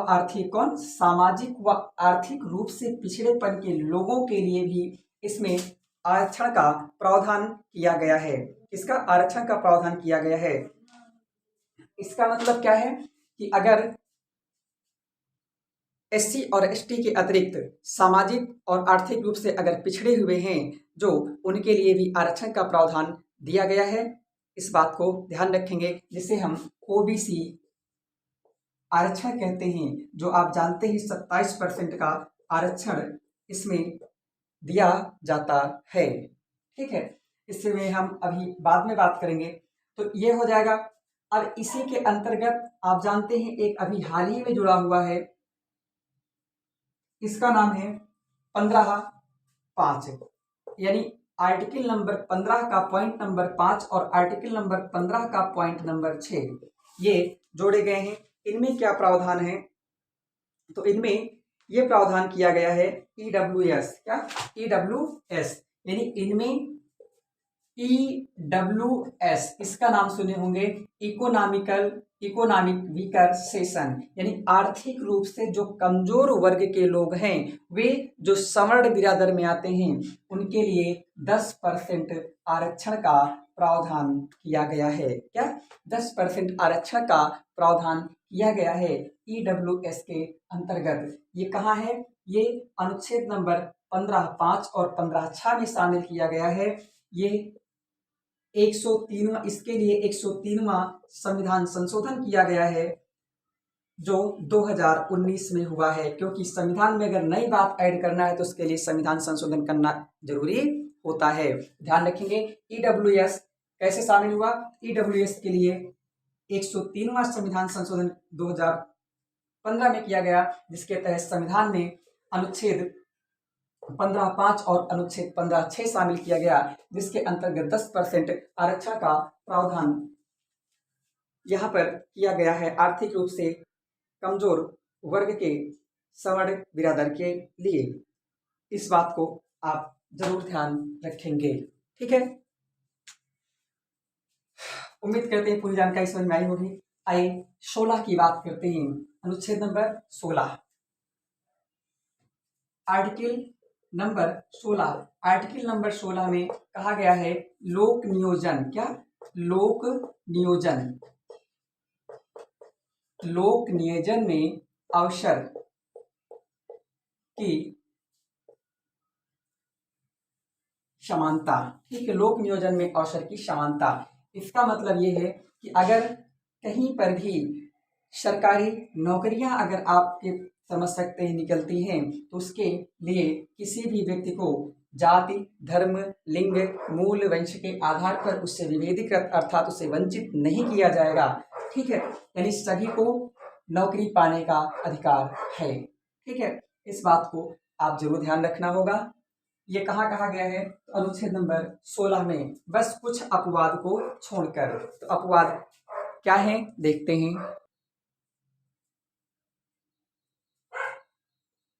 आर्थिक रूप से पिछड़ेपन के लोगों के लिए भी इसमें आरक्षण का प्रावधान किया गया है। किसका, आरक्षण का प्रावधान किया गया है। इसका मतलब क्या है कि अगर एससी और एसटी के अतिरिक्त सामाजिक और आर्थिक रूप से अगर पिछड़े हुए हैं, जो उनके लिए भी आरक्षण का प्रावधान दिया गया है। इस बात को ध्यान रखेंगे, जिसे हम ओबीसी आरक्षण कहते हैं, जो आप जानते हैं 27% का आरक्षण इसमें दिया जाता है। ठीक है, इसमें हम अभी बाद में बात करेंगे। तो ये हो जाएगा। अब इसी के अंतर्गत आप जानते हैं एक अभी हाल ही में जुड़ा हुआ है, इसका नाम है 15(5), यानी आर्टिकल नंबर 15 का पॉइंट नंबर 5 और आर्टिकल नंबर 15 का पॉइंट नंबर 6 ये जोड़े गए हैं। इनमें क्या प्रावधान है, तो इनमें ये प्रावधान किया गया है EWS, क्या EWS, यानी इनमें EWS इसका नाम सुने होंगे, इकोनॉमिक वीकर सेशन, यानी आर्थिक रूप से जो कमजोर वर्ग के लोग हैं वे जो सवर्ण बिरादर में आते हैं उनके लिए 10% आरक्षण का प्रावधान किया गया है। क्या 10% आरक्षण का प्रावधान किया गया है EWS के अंतर्गत। ये कहाँ है? ये अनुच्छेद नंबर 15(5) और 15(6) में शामिल किया गया है। ये 103वां, इसके लिए 103वां संविधान संशोधन किया गया है जो 2019 में हुआ है, क्योंकि संविधान में अगर नई बात ऐड करना है तो उसके लिए संविधान संशोधन करना जरूरी होता है। ध्यान रखेंगे EWS कैसे शामिल हुआ। EWS के लिए 103वां संविधान संशोधन 2015 में किया गया, जिसके तहत संविधान में अनुच्छेद 15(5) और अनुच्छेद 15(6) शामिल किया गया, जिसके अंतर्गत 10% आरक्षण का प्रावधान यहाँ पर किया गया है आर्थिक रूप से कमजोर वर्ग के सवर्ण बिरादर के लिए। इस बात को आप जरूर ध्यान रखेंगे, ठीक है। उम्मीद करते हैं पूरी जानकारी समझ में आई होगी। आइए 16 की बात करते हैं। अनुच्छेद नंबर 16, आर्टिकल नंबर 16 में कहा गया है लोक नियोजन, क्या लोक नियोजन में अवसर की समानता। ठीक है, लोक नियोजन में अवसर की समानता। इसका मतलब ये है कि अगर कहीं पर भी सरकारी नौकरियां अगर आपके समझ सकते हैं निकलती हैं तो उसके लिए किसी भी व्यक्ति को जाति, धर्म, लिंग, मूल, वंश के आधार पर उससे विभेदीकृत अर्थात उससे वंचित नहीं किया जाएगा। ठीक है, यानी सभी को नौकरी पाने का अधिकार है। ठीक है, इस बात को आप जरूर ध्यान रखना होगा। ये कहाँ कहा गया है? अनुच्छेद नंबर 16 में, बस कुछ अपवाद को छोड़कर। तो अपवाद क्या है देखते हैं।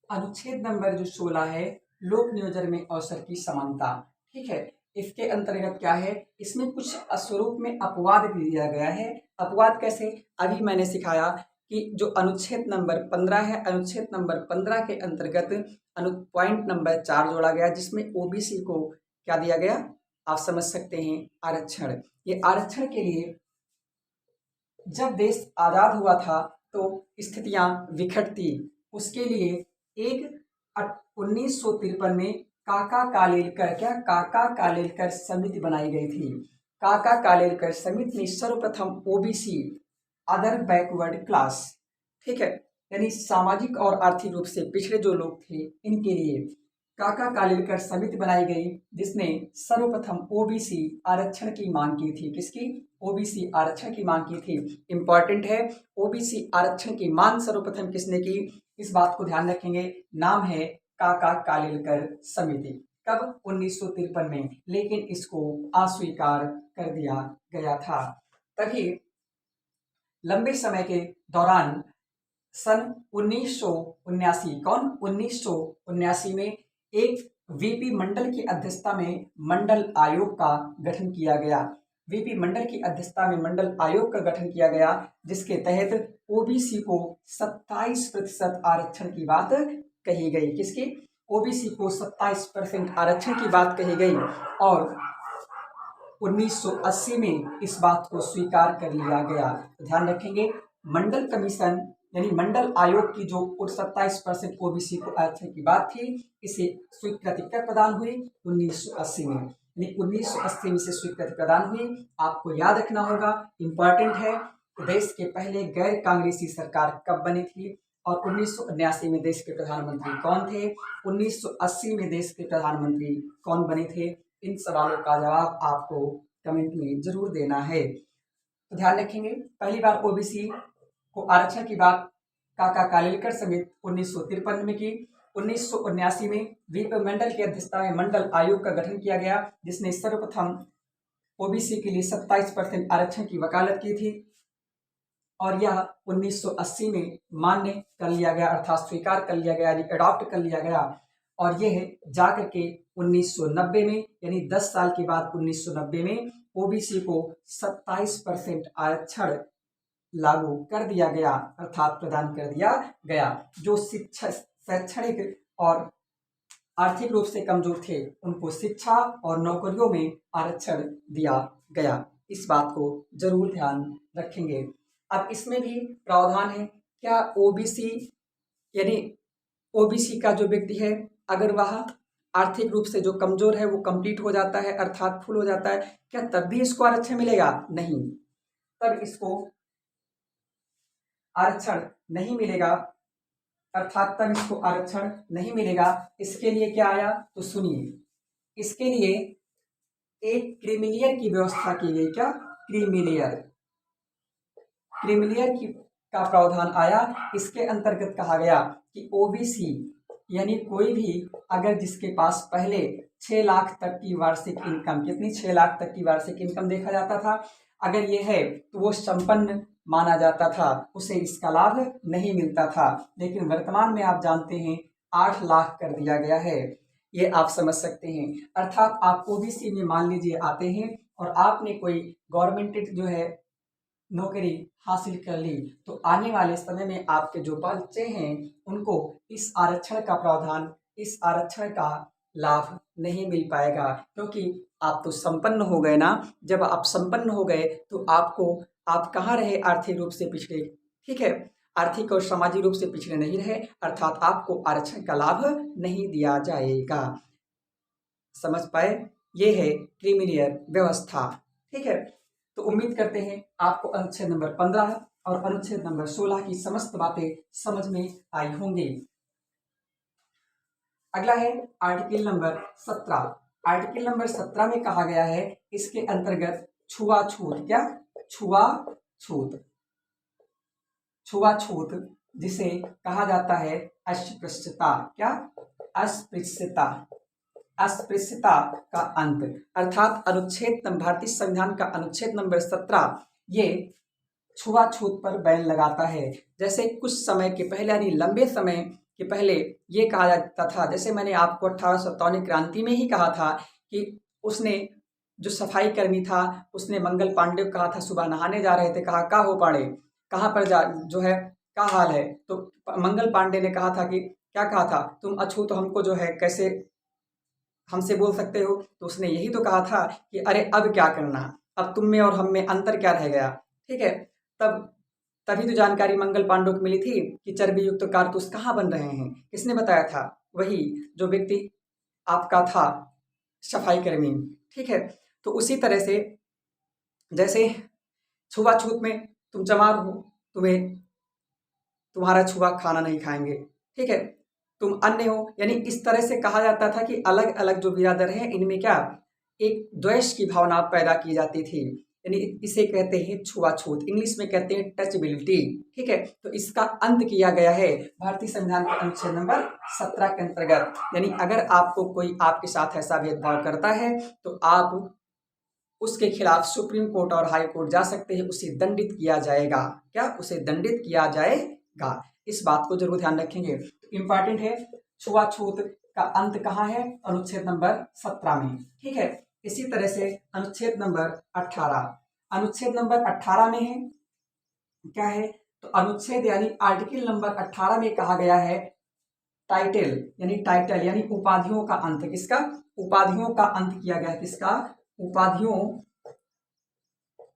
अनुच्छेद नंबर जो 16 है लोक नियोजन में अवसर की समानता। ठीक है, इसके अंतर्गत क्या है, इसमें कुछ स्वरूप में अपवाद भी दिया गया है। अपवाद कैसे? अभी मैंने सिखाया कि जो अनुच्छेद नंबर 15 है, अनुच्छेद नंबर 15 के अंतर्गत पॉइंट नंबर 4 जोड़ा गया, जिसमें ओबीसी को क्या दिया गया, आप समझ सकते हैं, आरक्षण। ये आरक्षण के लिए जब देश आजाद हुआ था तो स्थितियां विकट थी। उसके लिए एक 1953 में काका कालेलकर समिति बनाई गई थी। काका कालेलकर समिति ने सर्वप्रथम ओबीसी अदर बैकवर्ड क्लास, ठीक है, यानी सामाजिक और आर्थिक रूप से पिछड़े जो लोग थे इनके लिए काका कालेलकर समिति बनाई गई, जिसने सर्वप्रथम ओबीसी आरक्षण की मांग की थी। किसकी? ओबीसी आरक्षण की मांग की थी। इंपॉर्टेंट है, ओबीसी आरक्षण की मांग सर्वप्रथम किसने की, इस बात को ध्यान रखेंगे। नाम है काका कालेलकर समिति। कब? 1953 में, लेकिन इसको अस्वीकार कर दिया गया था। तभी लंबे समय के दौरान सन 1979, कौन? 1979 में एक वीपी मंडल की अध्यक्षता में मंडल आयोग का गठन किया गया। वीपी मंडल की अध्यक्षता में मंडल आयोग का गठन किया गया, जिसके तहत ओबीसी को 27% आरक्षण की बात कही गई। किसकी? ओबीसी को 27% आरक्षण की बात कही गई और 1980 में इस बात को स्वीकार कर लिया गया। ध्यान रखेंगे, मंडल कमीशन यानी मंडल आयोग की जो 27% ओबीसी को आरक्षण की बात थी, इसे स्वीकृति कब प्रदान हुई? 1980 में, यानी 1980 में से स्वीकृति प्रदान हुई। आपको याद रखना होगा, इंपॉर्टेंट है, देश के पहले गैर कांग्रेसी सरकार कब बनी थी और 1979 में देश के प्रधानमंत्री कौन थे, 1980 में देश के प्रधानमंत्री कौन बने थे। इन सवालों का जवाब आपको कमेंट में जरूर देना है। तो ध्यान रखेंगे, पहली बार ओबीसी को आरक्षण की बात काका कालेलकर समिति 1953 में की। 1979 में वीपी मंडल की अध्यक्षता में मंडल आयोग का गठन किया गया, जिसने सर्वप्रथम ओबीसी के लिए 27% आरक्षण की वकालत की थी। और यह 1980 में मान्य कर लिया गया, अर्थात स्वीकार कर लिया गया, यानी अडॉप्ट कर लिया गया। और यह जा करके 1990 में, यानी 10 साल के बाद 1990 में ओबीसी को 27% आरक्षण लागू कर दिया गया, अर्थात प्रदान कर दिया गया। जो शिक्षा, शैक्षणिक और आर्थिक रूप से कमजोर थे उनको शिक्षा और नौकरियों में आरक्षण दिया गया। इस बात को जरूर ध्यान रखेंगे। अब इसमें भी प्रावधान है, क्या ओबीसी यानी ओबीसी का जो व्यक्ति है अगर वह आर्थिक रूप से जो कमजोर है वो कंप्लीट हो जाता है, अर्थात फुल हो जाता है, क्या तब भी इसको आरक्षण मिलेगा? नहीं, तब इसको आरक्षण नहीं मिलेगा, अर्थात तब इसको आरक्षण नहीं मिलेगा। इसके लिए क्या आया तो सुनिए, इसके लिए एक क्रीमिलियर की व्यवस्था की गई। क्या? क्रीमिलियर का प्रावधान आया। इसके अंतर्गत कहा गया कि ओबीसी यानी कोई भी अगर जिसके पास पहले 6 लाख तक की वार्षिक इनकम, कितनी 6 लाख तक की वार्षिक इनकम देखा जाता था, अगर ये है तो वो संपन्न माना जाता था, उसे इसका लाभ नहीं मिलता था। लेकिन वर्तमान में आप जानते हैं 8 लाख कर दिया गया है, ये आप समझ सकते हैं। अर्थात आप ओबीसी में मान लीजिए आते हैं और आपने कोई गवर्नमेंट जो है नौकरी हासिल कर ली, तो आने वाले समय में आपके जो बच्चे हैं उनको इस आरक्षण का प्रावधान, इस आरक्षण का लाभ नहीं मिल पाएगा, क्योंकि आप तो संपन्न हो गए ना। जब आप संपन्न हो गए तो आप कहाँ रहे? आर्थिक रूप से पिछड़े, ठीक है, आर्थिक और सामाजिक रूप से पिछड़े नहीं रहे, अर्थात आपको आरक्षण का लाभ नहीं दिया जाएगा। समझ पाए? ये है क्रीमिलियर व्यवस्था, ठीक है। तो उम्मीद करते हैं आपको अनुच्छेद नंबर 15 और अनुच्छेद नंबर 16 की समस्त बातें समझ में आई होंगी। अगला है आर्टिकल नंबर 17। आर्टिकल नंबर 17 में कहा गया है इसके अंतर्गत छुआछूत, क्या? छुआछूत, छुआछूत जिसे कहा जाता है अस्पृश्यता, क्या? अस्पृश्यता, अस्पृश्यता का अंत, अर्थात अनुच्छेद भारतीय संविधान का अनुच्छेद नंबर 17 ये छुआछूत पर बैन लगाता है। जैसे कुछ समय के पहले, यानी लंबे समय के पहले ये कहा जाता था, जैसे मैंने आपको 1857 क्रांति में ही कहा था कि उसने जो सफाई कर्मी था उसने मंगल पांडे को कहा था, सुबह नहाने जा रहे थे, कहा का हो पाड़े, कहाँ पर जा जो है क्या हाल है, तो मंगल पांडे ने कहा था कि क्या कहा था, तुम अछूत हमको जो है कैसे हमसे बोल सकते हो? तो उसने यही तो कहा था कि अरे अब क्या करना, अब तुम में और हम में अंतर क्या रह गया, ठीक है। तभी तो जानकारी मंगल पांडे को मिली थी कि चर्बी युक्त कारतूस कहाँ बन रहे हैं, किसने बताया था? वही जो व्यक्ति आपका था सफाई कर्मी, ठीक है। तो उसी तरह से जैसे छुआछूत में तुम चमार हो, तुम्हारा छुआ खाना नहीं खाएंगे, ठीक है, तुम अन्य हो, यानी इस तरह से कहा जाता था कि अलग अलग जो बिरादर हैं इनमें क्या एक द्वेष की भावना पैदा की जाती थी, यानी इसे कहते हैं छुआछूत, इंग्लिश में कहते हैं टचबिलिटी, ठीक है। तो इसका अंत किया गया है भारतीय संविधान के अनुच्छेद नंबर 17 के अंतर्गत। यानी अगर आपको कोई आपके साथ ऐसा भेदभाव करता है तो आप उसके खिलाफ सुप्रीम कोर्ट और हाई कोर्ट जा सकते हैं, उसे दंडित किया जाएगा, क्या? उसे दंडित किया जाएगा। इस बात को जरूर ध्यान रखेंगे। इंपॉर्टेंट है, छुआछूत का अंत कहाँ है? अनुच्छेद नंबर 17 में, ठीक है। इसी तरह से अनुच्छेद नंबर 18, अनुच्छेद नंबर 18 में है क्या है? तो अनुच्छेद यानी आर्टिकल नंबर 18 में कहा गया है टाइटल यानी उपाधियों का अंत, किसका? उपाधियों का अंत किया गया है, किसका? उपाधियों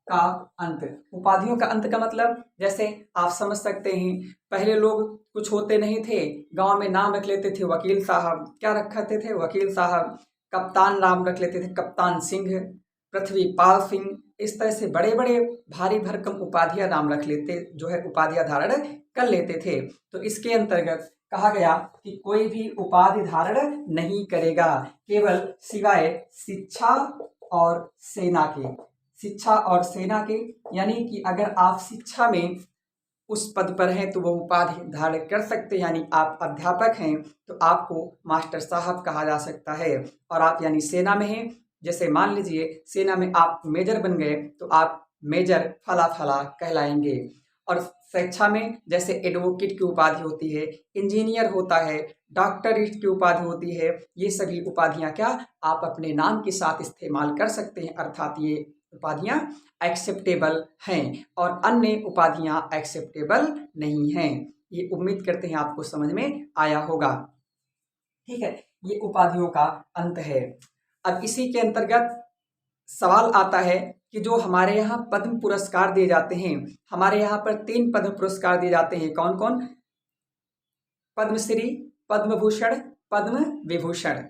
का अंत। उपाधियों का अंत का मतलब जैसे आप समझ सकते हैं, पहले लोग कुछ होते नहीं थे, गांव में नाम रख लेते थे वकील साहब, क्या रखते थे? वकील साहब। कप्तान नाम रख लेते थे, कप्तान सिंह, पृथ्वीपाल सिंह, इस तरह से बड़े बड़े भारी भरकम उपाधियां नाम रख लेते, जो है उपाधियां धारण कर लेते थे। तो इसके अंतर्गत कहा गया कि कोई भी उपाधि धारण नहीं करेगा, केवल सिवाय शिक्षा और सेना के, शिक्षा और सेना के, यानी कि अगर आप शिक्षा में उस पद पर हैं तो वो उपाधि धारण कर सकते हैं, यानी आप अध्यापक हैं तो आपको मास्टर साहब कहा जा सकता है। और आप यानी सेना में हैं, जैसे मान लीजिए सेना में आप मेजर बन गए तो आप मेजर फला फला कहलाएंगे। और शिक्षा में जैसे एडवोकेट की उपाधि होती है, इंजीनियर होता है, डॉक्टरेट की उपाधि होती है, ये सभी उपाधियां क्या आप अपने नाम के साथ इस्तेमाल कर सकते हैं, अर्थात ये उपाधियां एक्सेप्टेबल हैं और अन्य उपाधियां एक्सेप्टेबल नहीं हैं। ये उम्मीद करते हैं आपको समझ में आया होगा। ठीक है, ये उपाधियों का अंत है। अब इसी के अंतर्गत सवाल आता है कि जो हमारे यहाँ पद्म पुरस्कार दिए जाते हैं, हमारे यहाँ पर 3 पद्म पुरस्कार दिए जाते हैं, कौन कौन? पद्मश्री, पद्म भूषण, पद्म विभूषण।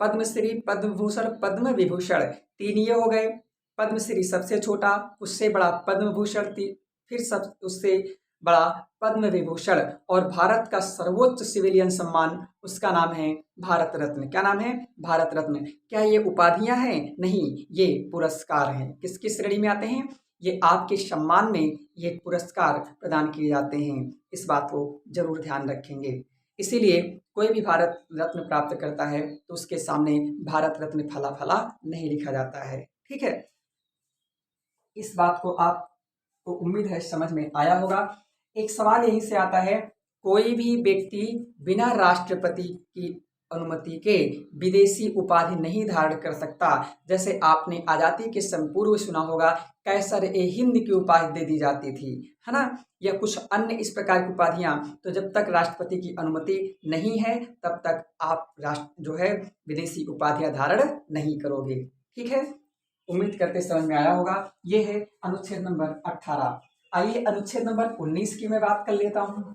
पद्मश्री, पद्म भूषण, पद्म विभूषण 3 ये हो गए। पद्मश्री सबसे छोटा, उससे बड़ा पद्म भूषण, फिर सब उससे बड़ा पद्म विभूषण, और भारत का सर्वोच्च सिविलियन सम्मान उसका नाम है भारत रत्न। क्या नाम है? भारत रत्न। क्या ये उपाधियां हैं? नहीं, ये पुरस्कार हैं। किसकी श्रेणी में आते हैं? ये आपके सम्मान में ये पुरस्कार प्रदान किए जाते हैं। इस बात को जरूर ध्यान रखेंगे। इसीलिए कोई भी भारत रत्न प्राप्त करता है तो उसके सामने भारत रत्न फला फला नहीं लिखा जाता है। ठीक है, इस बात को आपको उम्मीद है समझ में आया होगा। एक सवाल यहीं से आता है, कोई भी व्यक्ति बिना राष्ट्रपति की अनुमति के विदेशी उपाधि नहीं धारण कर सकता। जैसे आपने आजादी के पूर्व सुना होगा कैसर ए हिंद की उपाधि दे दी जाती थी, है ना, या कुछ अन्य इस प्रकार की उपाधियां। तो जब तक राष्ट्रपति की अनुमति नहीं है तब तक आप जो है विदेशी उपाधियां धारण नहीं करोगे। ठीक है, उम्मीद करते समझ में आया होगा। ये है अनुच्छेद नंबर 18। आइए अनुच्छेद नंबर 19 की मैं बात कर लेता हूँ।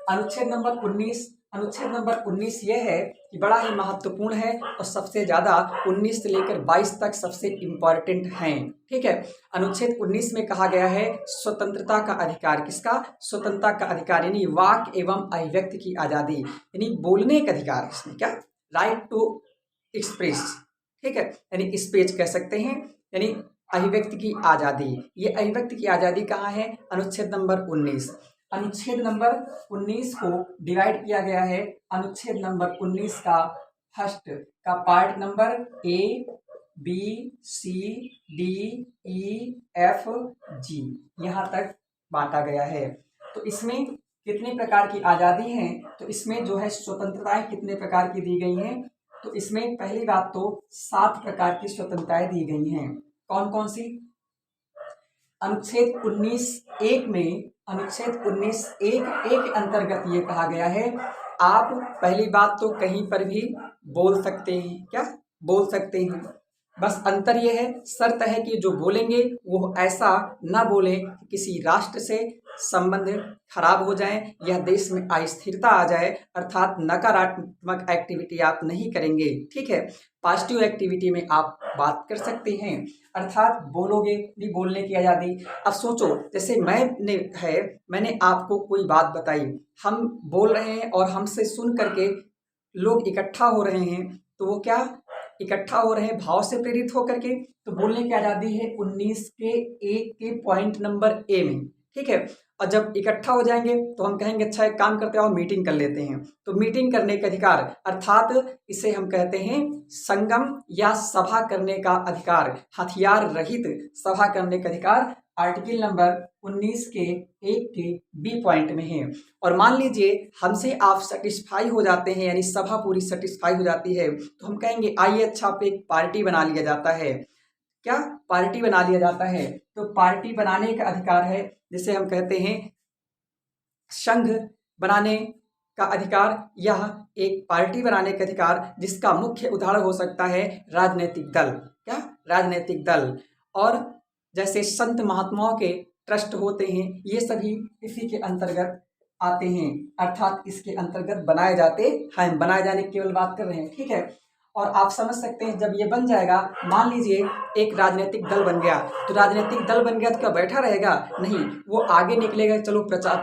अनुच्छेद नंबर 19 ये है कि बड़ा ही महत्वपूर्ण है और सबसे ज़्यादा 19 से लेकर 22 तक सबसे इम्पॉर्टेंट हैं। ठीक है, अनुच्छेद 19 में कहा गया है स्वतंत्रता का अधिकार। किसका? स्वतंत्रता का अधिकार, यानी वाक एवं अभिव्यक्ति की आज़ादी, यानी बोलने का अधिकार। इसमें क्या? Right to express. ठीक है, यानी स्पीच कह सकते हैं, यानी अभिव्यक्ति की आज़ादी। ये अभिव्यक्ति की आज़ादी कहाँ है? अनुच्छेद नंबर 19। अनुच्छेद नंबर 19 को डिवाइड किया गया है। अनुच्छेद नंबर 19 का फर्स्ट का part number A, B, C, D, E, F, G यहाँ तक बांटा गया है। तो इसमें कितने प्रकार की आज़ादी हैं? तो इसमें जो है स्वतंत्रताएं कितने प्रकार की दी गई हैं? तो इसमें पहली बात तो 7 प्रकार की स्वतंत्रताएं दी गई हैं। कौन कौन सी? अनुच्छेद 19(1) में, अनुच्छेद 19(1) के अंतर्गत ये कहा गया है आप पहली बात तो कहीं पर भी बोल सकते हैं। क्या? बोल सकते हैं। बस अंतर यह है, शर्त है कि जो बोलेंगे वो ऐसा ना बोले कि किसी राष्ट्र से संबंध खराब हो जाए या देश में अस्थिरता आ जाए, अर्थात नकारात्मक एक्टिविटी आप नहीं करेंगे। ठीक है, पॉजिटिव एक्टिविटी में आप बात कर सकते हैं, अर्थात बोलोगे भी, बोलने की आज़ादी। अब सोचो, जैसे मैंने आपको कोई बात बताई, हम बोल रहे हैं और हमसे सुन करके लोग इकट्ठा हो रहे हैं, तो वो क्या इकट्ठा हो रहे हैं? भाव से प्रेरित होकर के। तो बोलने की आज़ादी है 19(1) के पॉइंट नंबर A में। ठीक है, और जब इकट्ठा हो जाएंगे तो हम कहेंगे अच्छा एक काम करते हैं और मीटिंग कर लेते हैं। तो मीटिंग करने का अधिकार, अर्थात इसे हम कहते हैं संगम या सभा करने का अधिकार, हथियार रहित सभा करने का अधिकार आर्टिकल नंबर 19 के 1 के B पॉइंट में है। और मान लीजिए हमसे आप सेटिस्फाई हो जाते हैं, यानी सभा पूरी सेटिस्फाई हो जाती है, तो हम कहेंगे आइए अच्छा पे एक पार्टी बना लिया जाता है। क्या? पार्टी बना लिया जाता है। तो पार्टी बनाने का अधिकार है, जिसे हम कहते हैं संघ बनाने का अधिकार, यह एक पार्टी बनाने का अधिकार, जिसका मुख्य उदाहरण हो सकता है राजनीतिक दल। क्या? राजनीतिक दल। और जैसे संत महात्माओं के ट्रस्ट होते हैं, ये सभी इसी के अंतर्गत आते हैं, अर्थात इसके अंतर्गत बनाए जाते हैं। बनाए जाने की केवल बात कर रहे हैं। ठीक है, और आप समझ सकते हैं जब ये बन जाएगा, मान लीजिए एक राजनीतिक दल बन गया, तो राजनीतिक दल बन गया तो क्या बैठा रहेगा? नहीं, वो आगे निकलेगा, चलो प्रचार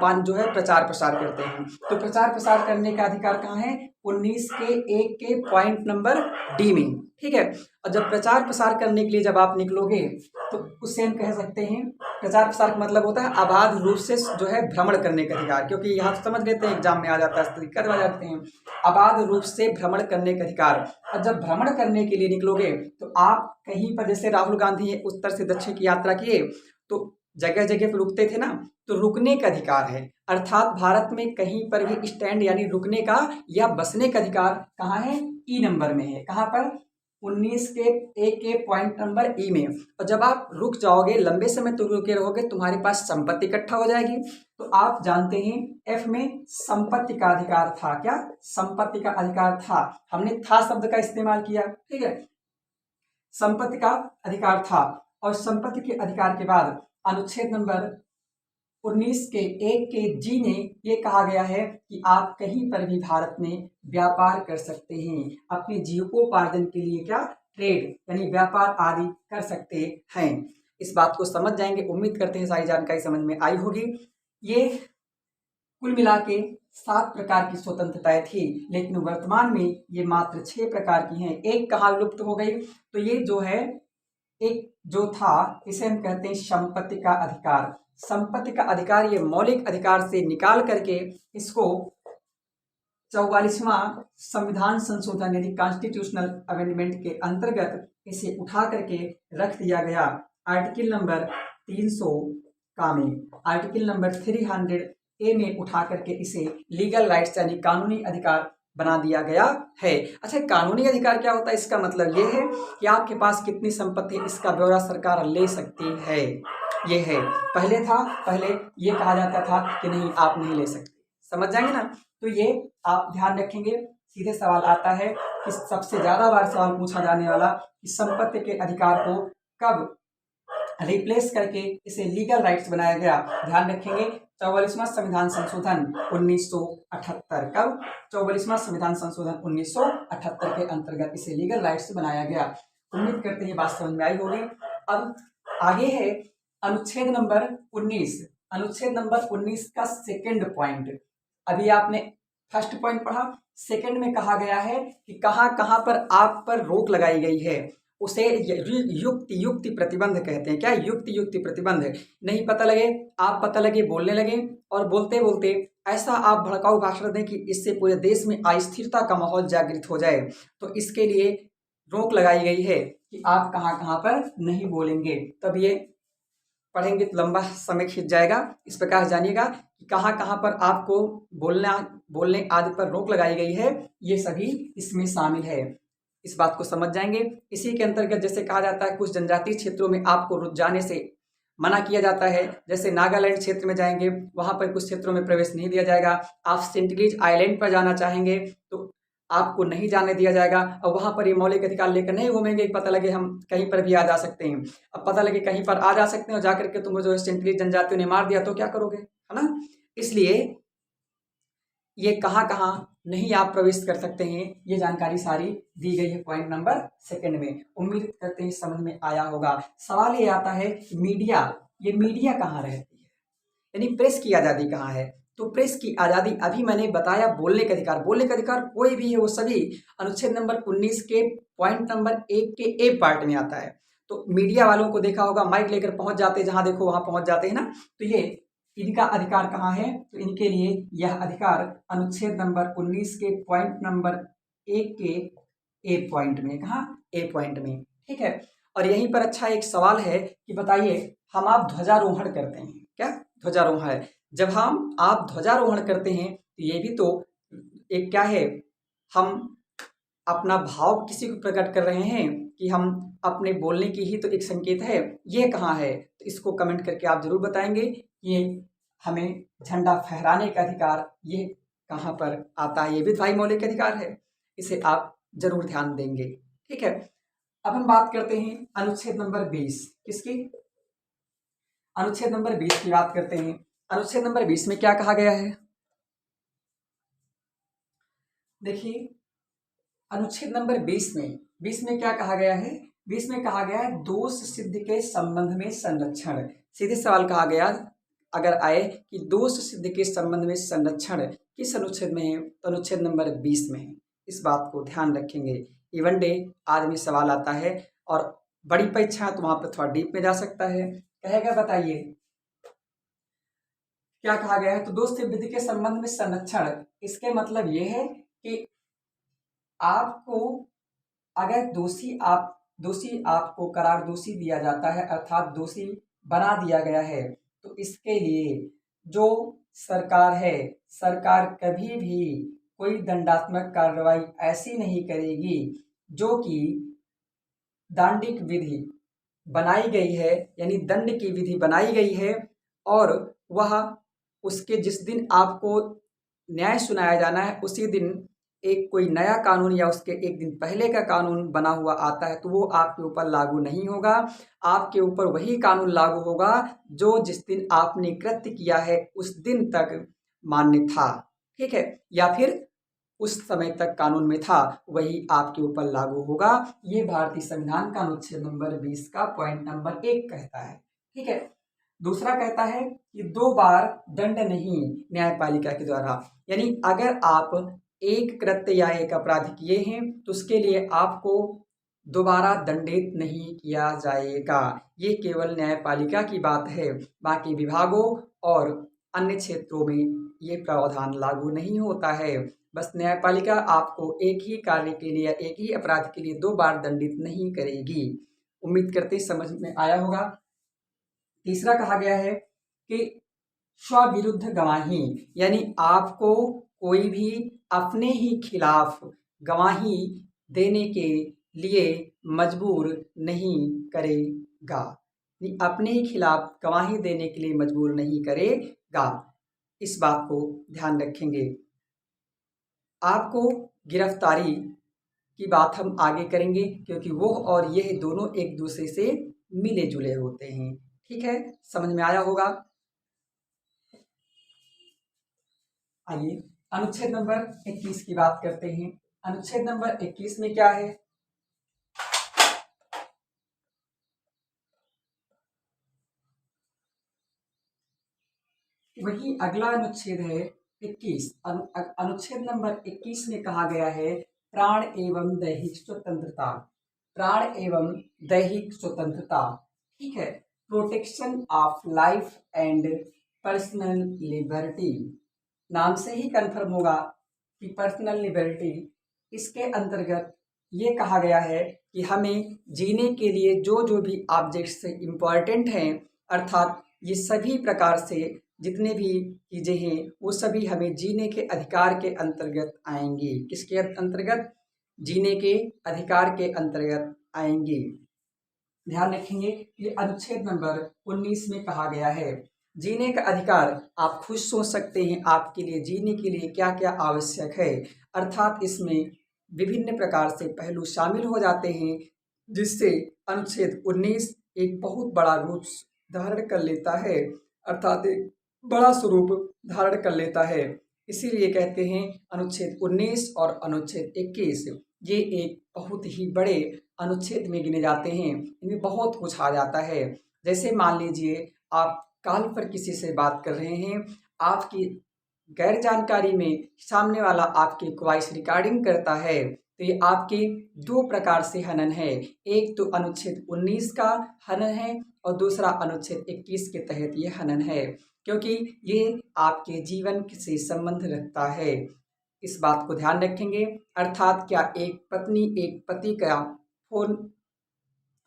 प्रसार करते हैं। तो प्रचार प्रसार करने का अधिकार कहाँ है? 19 के 1 के पॉइंट नंबर D में। ठीक है, और जब प्रचार प्रसार करने के लिए जब आप निकलोगे तो उससे हम कह सकते हैं, प्रचार प्रसार का मतलब होता है अबाध रूप से जो है भ्रमण करने का अधिकार, क्योंकि यहाँ समझ लेते हैं एग्जाम में आ जाता है, दिक्कत आ जाते हैं। अबाध रूप से भ्रमण करने का अधिकार। और जब भ्रमण करने के लिए निकलोगे तो आप कहीं पर, जैसे राहुल गांधी उत्तर से दक्षिण की यात्रा किए, तो जगह जगह पर रुकते थे ना, तो रुकने का अधिकार है। अर्थात भारत में कहीं पर भी स्टैंड यानी रुकने का या बसने का अधिकार कहाँ है? ई नंबर में है। कहाँ पर? 19 के ए के पॉइंट नंबर ई में। और जब आप रुक जाओगे, लंबे समय तो रुके रहोगे, तुम्हारे पास संपत्ति इकट्ठा हो जाएगी। तो आप जानते हैं एफ में संपत्ति का अधिकार था। क्या? संपत्ति का अधिकार था। हमने था शब्द का इस्तेमाल किया, ठीक है। संपत्ति का अधिकार था। और संपत्ति के अधिकार के बाद अनुच्छेद नंबर 19 के एक के जी ने ये कहा गया है कि आप कहीं पर भी भारत में व्यापार कर सकते हैं, अपने जीविकोपार्जन के लिए क्या? ट्रेड यानी व्यापार आदि कर सकते हैं। इस बात को समझ जाएंगे। उम्मीद करते हैं सारी जानकारी समझ में आई होगी। ये कुल मिला के 7 प्रकार की स्वतंत्रताएं थी, लेकिन वर्तमान में ये मात्र 6 प्रकार की हैं। एक कहाँ लुप्त हो गई? तो ये जो है, एक जो था, इसे हम कहते हैं संपत्ति का अधिकार। संपत्ति का अधिकार ये मौलिक अधिकार से निकाल करके इसको 44वां संविधान संशोधन यानी कॉन्स्टिट्यूशनल अमेंडमेंट के अंतर्गत इसे उठा करके रख दिया गया। आर्टिकल नंबर 300 का में, आर्टिकल नंबर 300 ए में उठा करके इसे लीगल राइट्स यानी कानूनी अधिकार बना दिया गया है। अच्छा, कानूनी अधिकार क्या होता है? इसका मतलब ये है कि आपके पास कितनी संपत्ति है इसका ब्यौरा सरकार ले सकती है। ये है। पहले था, पहले ये कहा जाता था कि नहीं, आप नहीं ले सकते। समझ जाएंगे ना? तो ये आप ध्यान रखेंगे। सीधे सवाल आता है कि सबसे ज्यादा बार सवाल पूछा जाने वाला कि संपत्ति के अधिकार को कब रिप्लेस करके इसे लीगल राइट्स बनाया गया। ध्यान रखेंगे, 44वां संविधान संशोधन 1978। कब? 44वां संविधान संशोधन 1978 के अंतर्गत इसे लीगल राइट्स बनाया गया। उम्मीद करते हैं बात समझ में आई होगी। अब आगे है अनुच्छेद नंबर 19। अनुच्छेद नंबर 19 का सेकंड पॉइंट, अभी आपने फर्स्ट पॉइंट पढ़ा, सेकंड में कहा गया है कि कहाँ कहाँ पर आप पर रोक लगाई गई है, उसे युक्ति प्रतिबंध कहते हैं। क्या? युक्ति प्रतिबंध। नहीं पता लगे, आप पता लगे बोलने लगे और बोलते बोलते ऐसा आप भड़काऊ भाषण दें कि इससे पूरे देश में अस्थिरता का माहौल जागृत हो जाए, तो इसके लिए रोक लगाई गई है कि आप कहाँ कहाँ पर नहीं बोलेंगे। तब ये पढ़ेंगे तो लंबा समय खींच जाएगा। इस प्रकार जानिएगा कि कहाँ कहाँ पर आपको बोलने आदि पर रोक लगाई गई है, ये सभी इसमें शामिल है। इस बात को समझ जाएंगे। इसी के अंतर्गत जैसे कहा जाता है कुछ जनजातीय क्षेत्रों में आपको जाने से मना किया जाता है। जैसे नागालैंड क्षेत्र में जाएंगे, वहां पर कुछ क्षेत्रों में प्रवेश नहीं दिया जाएगा। आप सेंटिलीज आइलैंड पर जाना चाहेंगे तो आपको नहीं जाने दिया जाएगा। और वहां पर ये मौलिक अधिकार लेकर नहीं घूमेंगे। पता लगे हम कहीं पर भी आ जा सकते हैं। अब पता लगे कहीं पर आ जा सकते हैं और जाकर के तुम जो सेंटिलीज जनजातियों ने मार दिया तो क्या करोगे, है ना? इसलिए ये कहाँ कहाँ नहीं आप प्रवेश कर सकते हैं, ये जानकारी सारी दी गई है पॉइंट नंबर सेकंड में। उम्मीद करते हैं समझ में आया होगा। सवाल ये आता है मीडिया, ये मीडिया कहाँ रहती है, यानी प्रेस की आज़ादी कहाँ है? तो प्रेस की आज़ादी अभी मैंने बताया, बोलने का अधिकार। बोलने का अधिकार कोई भी है, वो सभी अनुच्छेद नंबर 19 के पॉइंट नंबर 1 के ए पार्ट में आता है। तो मीडिया वालों को देखा होगा, माइक लेकर पहुंच जाते हैं, जहां देखो वहां पहुंच जाते हैं ना। तो ये इनका अधिकार कहाँ है? तो इनके लिए यह अधिकार अनुच्छेद नंबर 19 के पॉइंट नंबर 1 के ए पॉइंट में। कहाँ? ए पॉइंट में, ठीक है। और यहीं पर अच्छा एक सवाल है कि बताइए, हम आप ध्वजारोहण करते हैं, क्या? ध्वजारोहण। जब हम आप ध्वजारोहण करते हैं तो ये भी तो एक क्या है, हम अपना भाव किसी को प्रकट कर रहे हैं कि हम अपने बोलने की ही तो एक संकेत है। ये कहाँ है? तो इसको कमेंट करके आप जरूर बताएंगे कि हमें झंडा फहराने का अधिकार ये कहाँ पर आता है। ये भी भाई मौलिक अधिकार है, इसे आप जरूर ध्यान देंगे, ठीक है। अब हम बात करते हैं अनुच्छेद नंबर 20। किसकी? अनुच्छेद नंबर 20 की बात करते हैं। अनुच्छेद नंबर 20 में क्या कहा गया है? देखिए, अनुच्छेद नंबर 20 में क्या कहा गया है? 20 में कहा गया है दोष सिद्ध के संबंध में संरक्षण। सीधे सवाल कहा गया अगर आए कि दोष सिद्ध के संबंध में संरक्षण किस अनुच्छेद में है, तो अनुच्छेद नंबर 20 में है। इस बात को ध्यान रखेंगे। इवन डे आदि में सवाल आता है और बड़ी परीक्षा है तो वहां पर थोड़ा डीप में जा सकता है। कहेगा बताइए क्या कहा गया है? तो दोष सिद्ध के संबंध में संरक्षण, इसके मतलब ये है कि आपको अगर दोषी आपको करार दोषी दिया जाता है, अर्थात दोषी बना दिया गया है। तो इसके लिए जो सरकार है, सरकार कभी भी कोई दंडात्मक कार्रवाई ऐसी नहीं करेगी जो कि दांडिक विधि बनाई गई है, यानी दंड की विधि बनाई गई है, और वह उसके जिस दिन आपको न्याय सुनाया जाना है उसी दिन एक कोई नया कानून या उसके एक दिन पहले का कानून बना हुआ आता है तो वो आपके ऊपर लागू नहीं होगा। आपके ऊपर वही कानून लागू होगा जो जिस दिन आपने कृत्य किया है उस दिन तक मान्य था, ठीक है, या फिर उस समय तक कानून में था वही आपके ऊपर लागू होगा। ये भारतीय संविधान का अनुच्छेद नंबर 20 का पॉइंट नंबर 1 कहता है, ठीक है। दूसरा कहता है कि 2 बार दंड नहीं न्यायपालिका के द्वारा, यानी अगर आप एक कृत्य या एक अपराध किए हैं तो उसके लिए आपको दोबारा दंडित नहीं किया जाएगा। ये केवल न्यायपालिका की बात है, बाकी विभागों और अन्य क्षेत्रों में ये प्रावधान लागू नहीं होता है। बस न्यायपालिका आपको एक ही कार्य के लिए, एक ही अपराध के लिए 2 बार दंडित नहीं करेगी। उम्मीद करते समझ में आया होगा। तीसरा कहा गया है कि स्वविरुद्ध गवाही, यानी आपको कोई भी अपने ही खिलाफ गवाही देने के लिए मजबूर नहीं करेगा, अपने ही खिलाफ गवाही देने के लिए मजबूर नहीं करेगा। इस बात को ध्यान रखेंगे। आपको गिरफ्तारी की बात हम आगे करेंगे क्योंकि वो और यह दोनों एक दूसरे से मिले जुले होते हैं, ठीक है, समझ में आया होगा। आइए अनुच्छेद नंबर 21 की बात करते हैं। अनुच्छेद नंबर 21 में क्या है? वही अगला अनुच्छेद है 21। अनुच्छेद नंबर 21 में कहा गया है प्राण एवं दैहिक स्वतंत्रता। प्राण एवं दैहिक स्वतंत्रता, ठीक है, protection of life and personal liberty. नाम से ही कंफर्म होगा कि पर्सनल लिबर्टी, इसके अंतर्गत ये कहा गया है कि हमें जीने के लिए जो जो भी ऑब्जेक्ट्स इम्पॉर्टेंट हैं, अर्थात ये सभी प्रकार से जितने भी चीज़ें हैं वो सभी हमें जीने के अधिकार के अंतर्गत आएंगी। किसके अंतर्गत? जीने के अधिकार के अंतर्गत आएंगी। ध्यान रखेंगे ये अनुच्छेद नंबर 19 में कहा गया है जीने का अधिकार। आप खुद सोच सकते हैं आपके लिए जीने के लिए क्या क्या आवश्यक है, अर्थात इसमें विभिन्न प्रकार से पहलू शामिल हो जाते हैं जिससे अनुच्छेद 19 एक बहुत बड़ा रूप धारण कर लेता है, अर्थात एक बड़ा स्वरूप धारण कर लेता है। इसीलिए कहते हैं अनुच्छेद 19 और अनुच्छेद 21 ये एक बहुत ही बड़े अनुच्छेद में गिने जाते हैं। इनमें बहुत कुछ आ जाता है। जैसे मान लीजिए आप कॉल पर किसी से बात कर रहे हैं, आपकी गैर जानकारी में सामने वाला आपकी वॉइस रिकॉर्डिंग करता है तो ये आपके 2 प्रकार से हनन है। एक तो अनुच्छेद 19 का हनन है और दूसरा अनुच्छेद 21 के तहत ये हनन है, क्योंकि ये आपके जीवन से संबंध रखता है। इस बात को ध्यान रखेंगे। अर्थात क्या एक पत्नी एक पति का फोन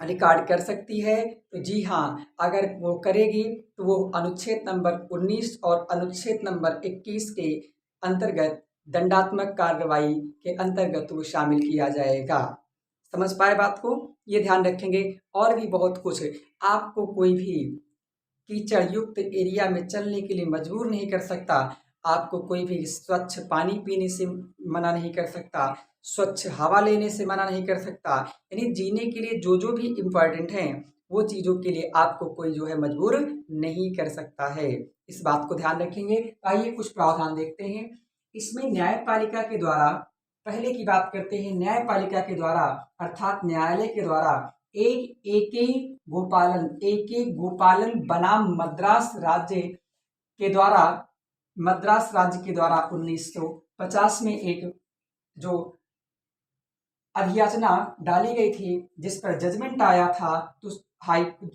रिकॉर्ड कर सकती है? तो जी हाँ, अगर वो करेगी तो वो अनुच्छेद नंबर 19 और अनुच्छेद नंबर 21 के अंतर्गत दंडात्मक कार्रवाई के अंतर्गत वो शामिल किया जाएगा। समझ पाए बात को? ये ध्यान रखेंगे। और भी बहुत कुछ, आपको कोई भी कीचड़ युक्त एरिया में चलने के लिए मजबूर नहीं कर सकता, आपको कोई भी स्वच्छ पानी पीने से मना नहीं कर सकता, स्वच्छ हवा लेने से मना नहीं कर सकता, यानी जीने के लिए जो जो भी इम्पॉर्टेंट हैं वो चीज़ों के लिए आपको कोई जो है मजबूर नहीं कर सकता है। इस बात को ध्यान रखेंगे। आइए कुछ प्रावधान देखते हैं। इसमें न्यायपालिका के द्वारा, पहले की बात करते हैं, न्यायपालिका के द्वारा अर्थात न्यायालय के द्वारा एक गोपालन बनाम मद्रास राज्य के द्वारा, मद्रास राज्य के द्वारा 1950 में एक जो अधियाचना डाली गई थी जिस पर जजमेंट आया था, तो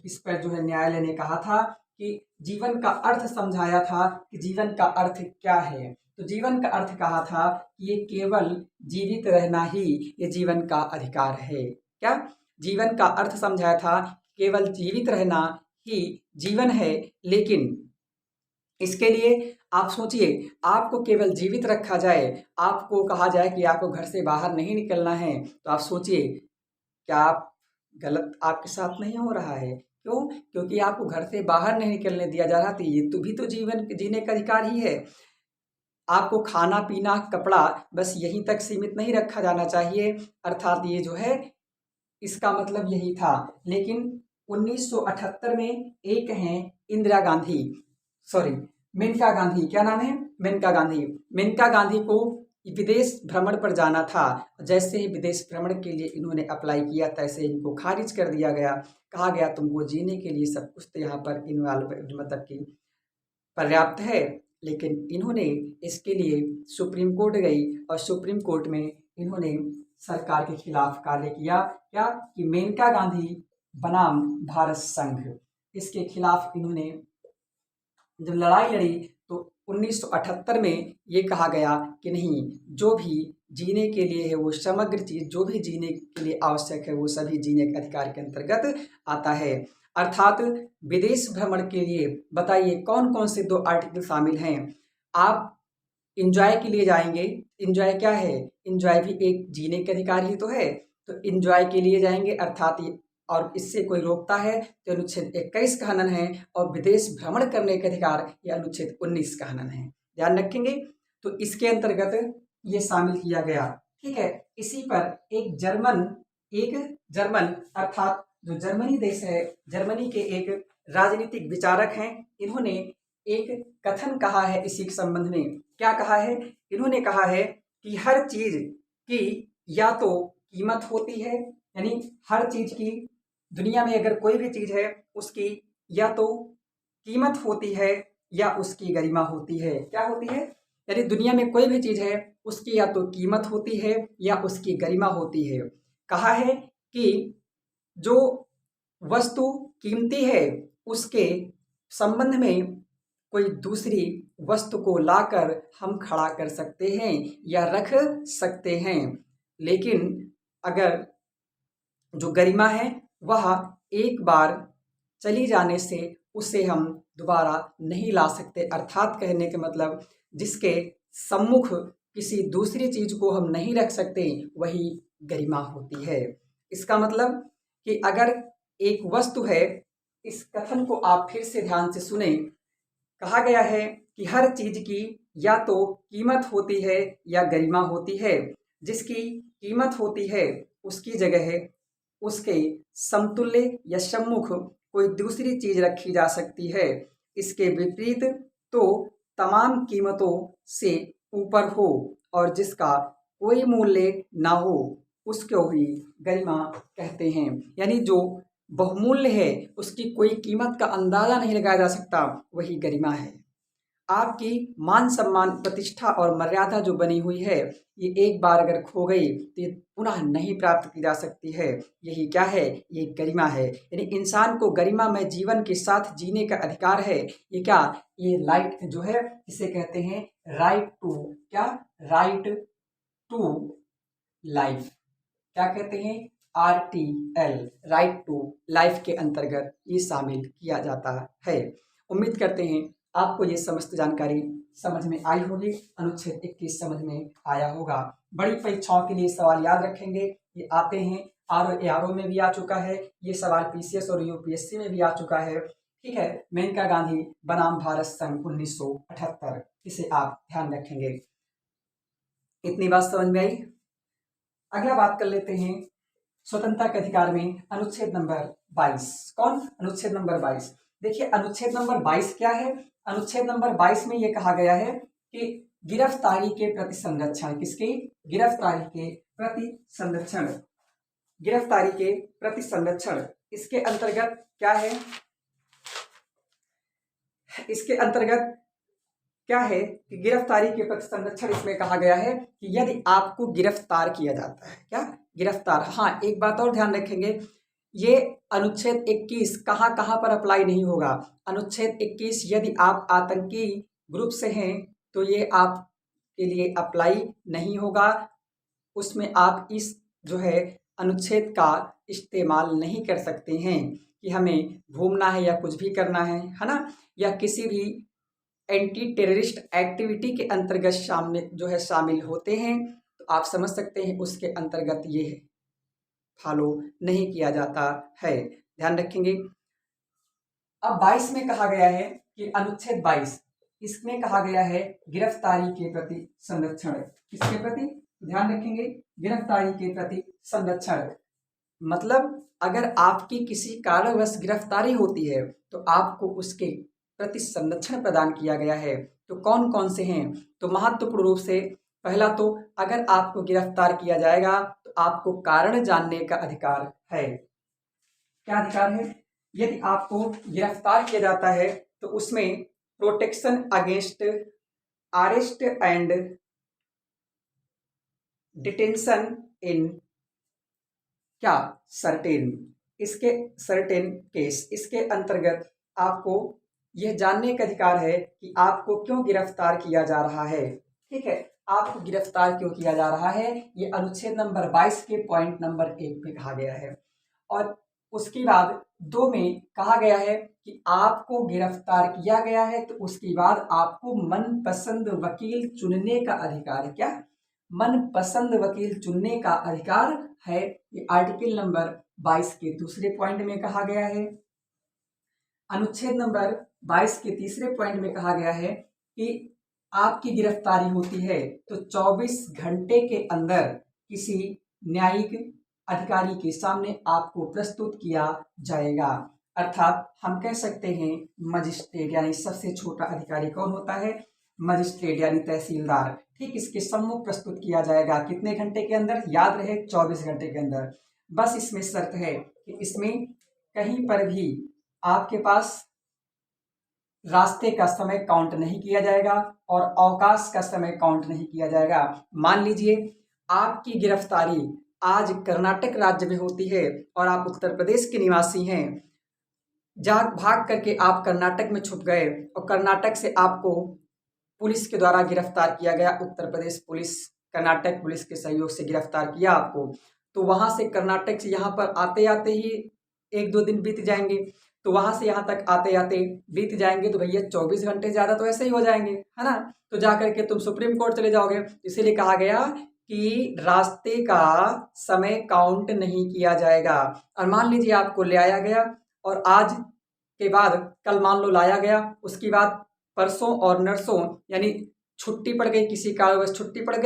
इस पर जो है न्यायालय ने कहा था कि जीवन का अर्थ समझाया था कि जीवन का अर्थ क्या है। तो जीवन का अर्थ कहा था कि ये केवल जीवित रहना ही ये जीवन का अधिकार है। क्या? जीवन का अर्थ समझाया था केवल जीवित रहना ही जीवन है। लेकिन इसके लिए आप सोचिए, आपको केवल जीवित रखा जाए, आपको कहा जाए कि आपको घर से बाहर नहीं निकलना है, तो आप सोचिए क्या आप गलत आपके साथ नहीं हो रहा है? क्यों? क्योंकि आपको घर से बाहर नहीं निकलने दिया जा रहा, तो ये तो भी तो जीवन जीने का अधिकार ही है। आपको खाना पीना कपड़ा बस यहीं तक सीमित नहीं रखा जाना चाहिए, अर्थात ये जो है इसका मतलब यही था। लेकिन 1978 में एक हैं इंदिरा गांधी, सॉरी मेनका गांधी, क्या नाम है? मेनका गांधी। मेनका गांधी को विदेश भ्रमण पर जाना था। जैसे ही विदेश भ्रमण के लिए इन्होंने अप्लाई किया, तैसे इनको खारिज कर दिया गया। कहा गया तुमको जीने के लिए सब कुछ तो यहाँ पर इन्वॉल्व मतलब कि पर्याप्त है। लेकिन इन्होंने इसके लिए सुप्रीम कोर्ट गई और सुप्रीम कोर्ट में इन्होंने सरकार के खिलाफ कार्य किया। क्या? कि मेनका गांधी बनाम भारत संघ, इसके खिलाफ इन्होंने जब लड़ाई लड़ी तो 1978 में ये कहा गया कि नहीं, जो भी जीने के लिए है वो समग्र चीज, जो भी जीने के लिए आवश्यक है वो सभी जीने के अधिकार के अंतर्गत आता है। अर्थात विदेश भ्रमण के लिए बताइए कौन कौन से 2 आर्टिकल शामिल हैं? आप इंजॉय के लिए जाएंगे, इंजॉय क्या है? इंजॉय भी एक जीने के अधिकार ही तो है। तो इंजॉय के लिए जाएंगे अर्थात और इससे कोई रोकता है तो अनुच्छेद 21 का हनन है, और विदेश भ्रमण करने के अधिकार ये अनुच्छेद 19 का हनन है। ध्यान रखेंगे। तो इसके अंतर्गत ये शामिल किया गया। ठीक है। इसी पर एक जर्मन अर्थात जो जर्मनी देश है, जर्मनी के एक राजनीतिक विचारक हैं, इन्होंने एक कथन कहा है इसी के संबंध में। क्या कहा है? इन्होंने कहा है कि हर चीज की या तो कीमत होती है, यानी हर चीज की, दुनिया में अगर कोई भी चीज है उसकी या तो कीमत होती है या उसकी गरिमा होती है। क्या होती है? यानी दुनिया में कोई भी चीज है उसकी या तो कीमत होती है या उसकी गरिमा होती है। कहा है कि जो वस्तु कीमती है उसके संबंध में कोई दूसरी वस्तु को लाकर हम खड़ा कर सकते हैं या रख सकते हैं, लेकिन अगर जो गरिमा है वह एक बार चली जाने से उसे हम दोबारा नहीं ला सकते। अर्थात कहने के मतलब जिसके सम्मुख किसी दूसरी चीज को हम नहीं रख सकते वही गरिमा होती है। इसका मतलब कि अगर एक वस्तु है, इस कथन को आप फिर से ध्यान से सुने। कहा गया है कि हर चीज की या तो कीमत होती है या गरिमा होती है। जिसकी कीमत होती है उसकी जगह है उसके समतुल्य या सम्मुख कोई दूसरी चीज रखी जा सकती है। इसके विपरीत तो तमाम कीमतों से ऊपर हो और जिसका कोई मूल्य ना हो उसको ही गरिमा कहते हैं। यानी जो बहुमूल्य है, उसकी कोई कीमत का अंदाजा नहीं लगाया जा सकता, वही गरिमा है। आपकी मान सम्मान प्रतिष्ठा और मर्यादा जो बनी हुई है, ये एक बार अगर खो गई तो ये पुनः नहीं प्राप्त की जा सकती है। यही क्या है? ये गरिमा है। यानी इंसान को गरिमामय जीवन के साथ जीने का अधिकार है। ये क्या? ये राइट जो है इसे कहते हैं राइट टू, क्या? Right to life. क्या कहते हैं? RTL, राइट टू लाइफ के अंतर्गत ये शामिल किया जाता है। उम्मीद करते हैं आपको ये समस्त जानकारी समझ में आई होगी, अनुच्छेद 21 समझ में आया होगा। बड़ी परीक्षाओं के लिए सवाल याद रखेंगे, ये आते हैं RO में भी आ चुका है, ये सवाल PCS और UPSC में भी आ चुका है। ठीक है। मेनका गांधी बनाम भारत संघ 1978, इसे आप ध्यान रखेंगे। इतनी बात समझ में आई। अगला बात कर लेते हैं स्वतंत्रता के अधिकार में अनुच्छेद नंबर 22। कौन? अनुच्छेद नंबर 22। देखिए अनुच्छेद नंबर 22 क्या है? अनुच्छेद नंबर 22 में यह कहा गया है कि गिरफ्तारी के प्रति संरक्षण, किसकी? गिरफ्तारी के प्रति संरक्षण, गिरफ्तारी के प्रति संरक्षण। इसके अंतर्गत क्या है? इसके अंतर्गत क्या है कि गिरफ्तारी के प्रति संरक्षण इसमें कहा गया है कि यदि आपको गिरफ्तार किया जाता है, क्या? गिरफ्तार। हाँ, एक बात और ध्यान रखेंगे, ये अनुच्छेद 21 कहाँ कहाँ पर अप्लाई नहीं होगा। अनुच्छेद 21 यदि आप आतंकी ग्रुप से हैं तो ये आपके लिए अप्लाई नहीं होगा, उसमें आप इस जो है अनुच्छेद का इस्तेमाल नहीं कर सकते हैं। कि हमें घूमना है या कुछ भी करना है ना, या किसी भी एंटी टेररिस्ट एक्टिविटी के अंतर्गत शामिल होते हैं, तो आप समझ सकते हैं उसके अंतर्गत ये फॉलो नहीं किया जाता है। ध्यान रखेंगे। अब 22 में कहा गया है कि अनुच्छेद 22, इसमें कहा गया है गिरफ्तारी के प्रति संरक्षण। किसके प्रति? ध्यान रखेंगे, गिरफ्तारी के प्रति संरक्षण। मतलब अगर आपकी किसी कारणवश गिरफ्तारी होती है तो आपको उसके प्रति संरक्षण प्रदान किया गया है। तो कौन कौन से हैं? तो महत्वपूर्ण रूप से पहला तो अगर आपको गिरफ्तार किया जाएगा तो आपको कारण जानने का अधिकार है। क्या अधिकार है? यदि आपको गिरफ्तार किया जाता है तो उसमें protection against arrest and detention इन क्या सर्टेन, इसके सर्टेन केस, इसके अंतर्गत आपको यह जानने का अधिकार है कि आपको क्यों गिरफ्तार किया जा रहा है। ठीक है, आपको गिरफ्तार क्यों किया जा रहा है, ये अनुच्छेद नंबर 22 के पॉइंट नंबर 1 पे कहा गया है। और उसके बाद 2 में कहा गया है कि आपको गिरफ्तार किया गया है तो उसके बाद आपको मनपसंद वकील चुनने का अधिकार है। क्या? मनपसंद वकील चुनने का अधिकार है। ये आर्टिकल नंबर 22 के दूसरे पॉइंट में कहा गया है। अनुच्छेद नंबर 22 के तीसरे पॉइंट में कहा गया है कि आपकी गिरफ्तारी होती है तो 24 घंटे के अंदर किसी न्यायिक अधिकारी के सामने आपको प्रस्तुत किया जाएगा। अर्थात हम कह सकते हैं मजिस्ट्रेट, यानी सबसे छोटा अधिकारी कौन होता है? मजिस्ट्रेट यानी तहसीलदार। ठीक, इसके सम्मुख प्रस्तुत किया जाएगा। कितने घंटे के अंदर? याद रहे 24 घंटे के अंदर। बस इसमें शर्त है कि इसमें कहीं पर भी आपके पास रास्ते का समय काउंट नहीं किया जाएगा और अवकाश का समय काउंट नहीं किया जाएगा। मान लीजिए आपकी गिरफ्तारी आज कर्नाटक राज्य में होती है और आप उत्तर प्रदेश के निवासी हैं, भाग करके आप कर्नाटक में छुप गए और कर्नाटक से आपको पुलिस के द्वारा गिरफ्तार किया गया। उत्तर प्रदेश पुलिस कर्नाटक पुलिस के सहयोग से गिरफ्तार किया आपको, तो वहां से कर्नाटक से यहाँ पर आते आते ही 1-2 दिन बीत जाएंगे, तो वहां से यहाँ तक आते आते बीत जाएंगे तो भैया 24 घंटे ज़्यादा तो ऐसे ही हो जाएंगे, है ना। तो जा करके तुम सुप्रीम कोर्ट चले जाओगे। इसीलिए कहा गया कि रास्ते का समय काउंट नहीं किया जाएगा। और मान लीजिए आपको ले आया गया और आज के बाद कल मान लो लाया गया, उसके बाद परसों और नरसों यानी छुट्टी पड़ गई, किसी कारणवश छुट्टी पड़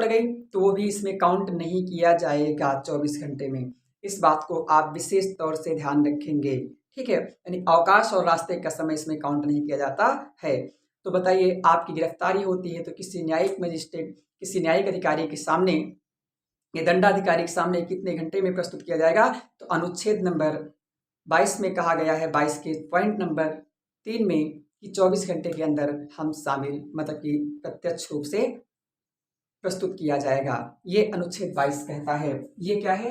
गई तो वो भी इसमें काउंट नहीं किया जाएगा 24 घंटे में। इस बात को आप विशेष तौर से ध्यान रखेंगे। ठीक है, यानी अवकाश और रास्ते का समय इसमें काउंट नहीं किया जाता है। तो बताइए आपकी गिरफ्तारी होती है तो किसी न्यायिक मजिस्ट्रेट, किसी न्यायिक अधिकारी के सामने, ये दंडाधिकारी के सामने कितने घंटे में प्रस्तुत किया जाएगा? तो अनुच्छेद नंबर 22 में कहा गया है, 22 के पॉइंट नंबर 3 में कि 24 घंटे के अंदर हम शामिल मतलब कि प्रत्यक्ष रूप से प्रस्तुत किया जाएगा। ये अनुच्छेद 22 कहता है। ये क्या है?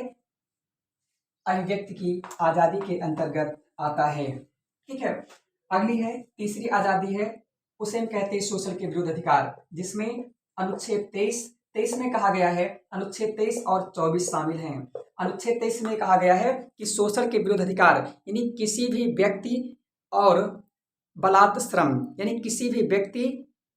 अभिव्यक्ति की आज़ादी के अंतर्गत आता है। ठीक है, अगली है तीसरी आज़ादी है, उसे हम कहते हैं शोषण के विरुद्ध अधिकार, जिसमें अनुच्छेद 23 में कहा गया है, अनुच्छेद 23 और 24 शामिल हैं। अनुच्छेद 23 में कहा गया है कि शोषण के विरुद्ध अधिकार यानी किसी भी व्यक्ति और बलात्श्रम यानी किसी भी व्यक्ति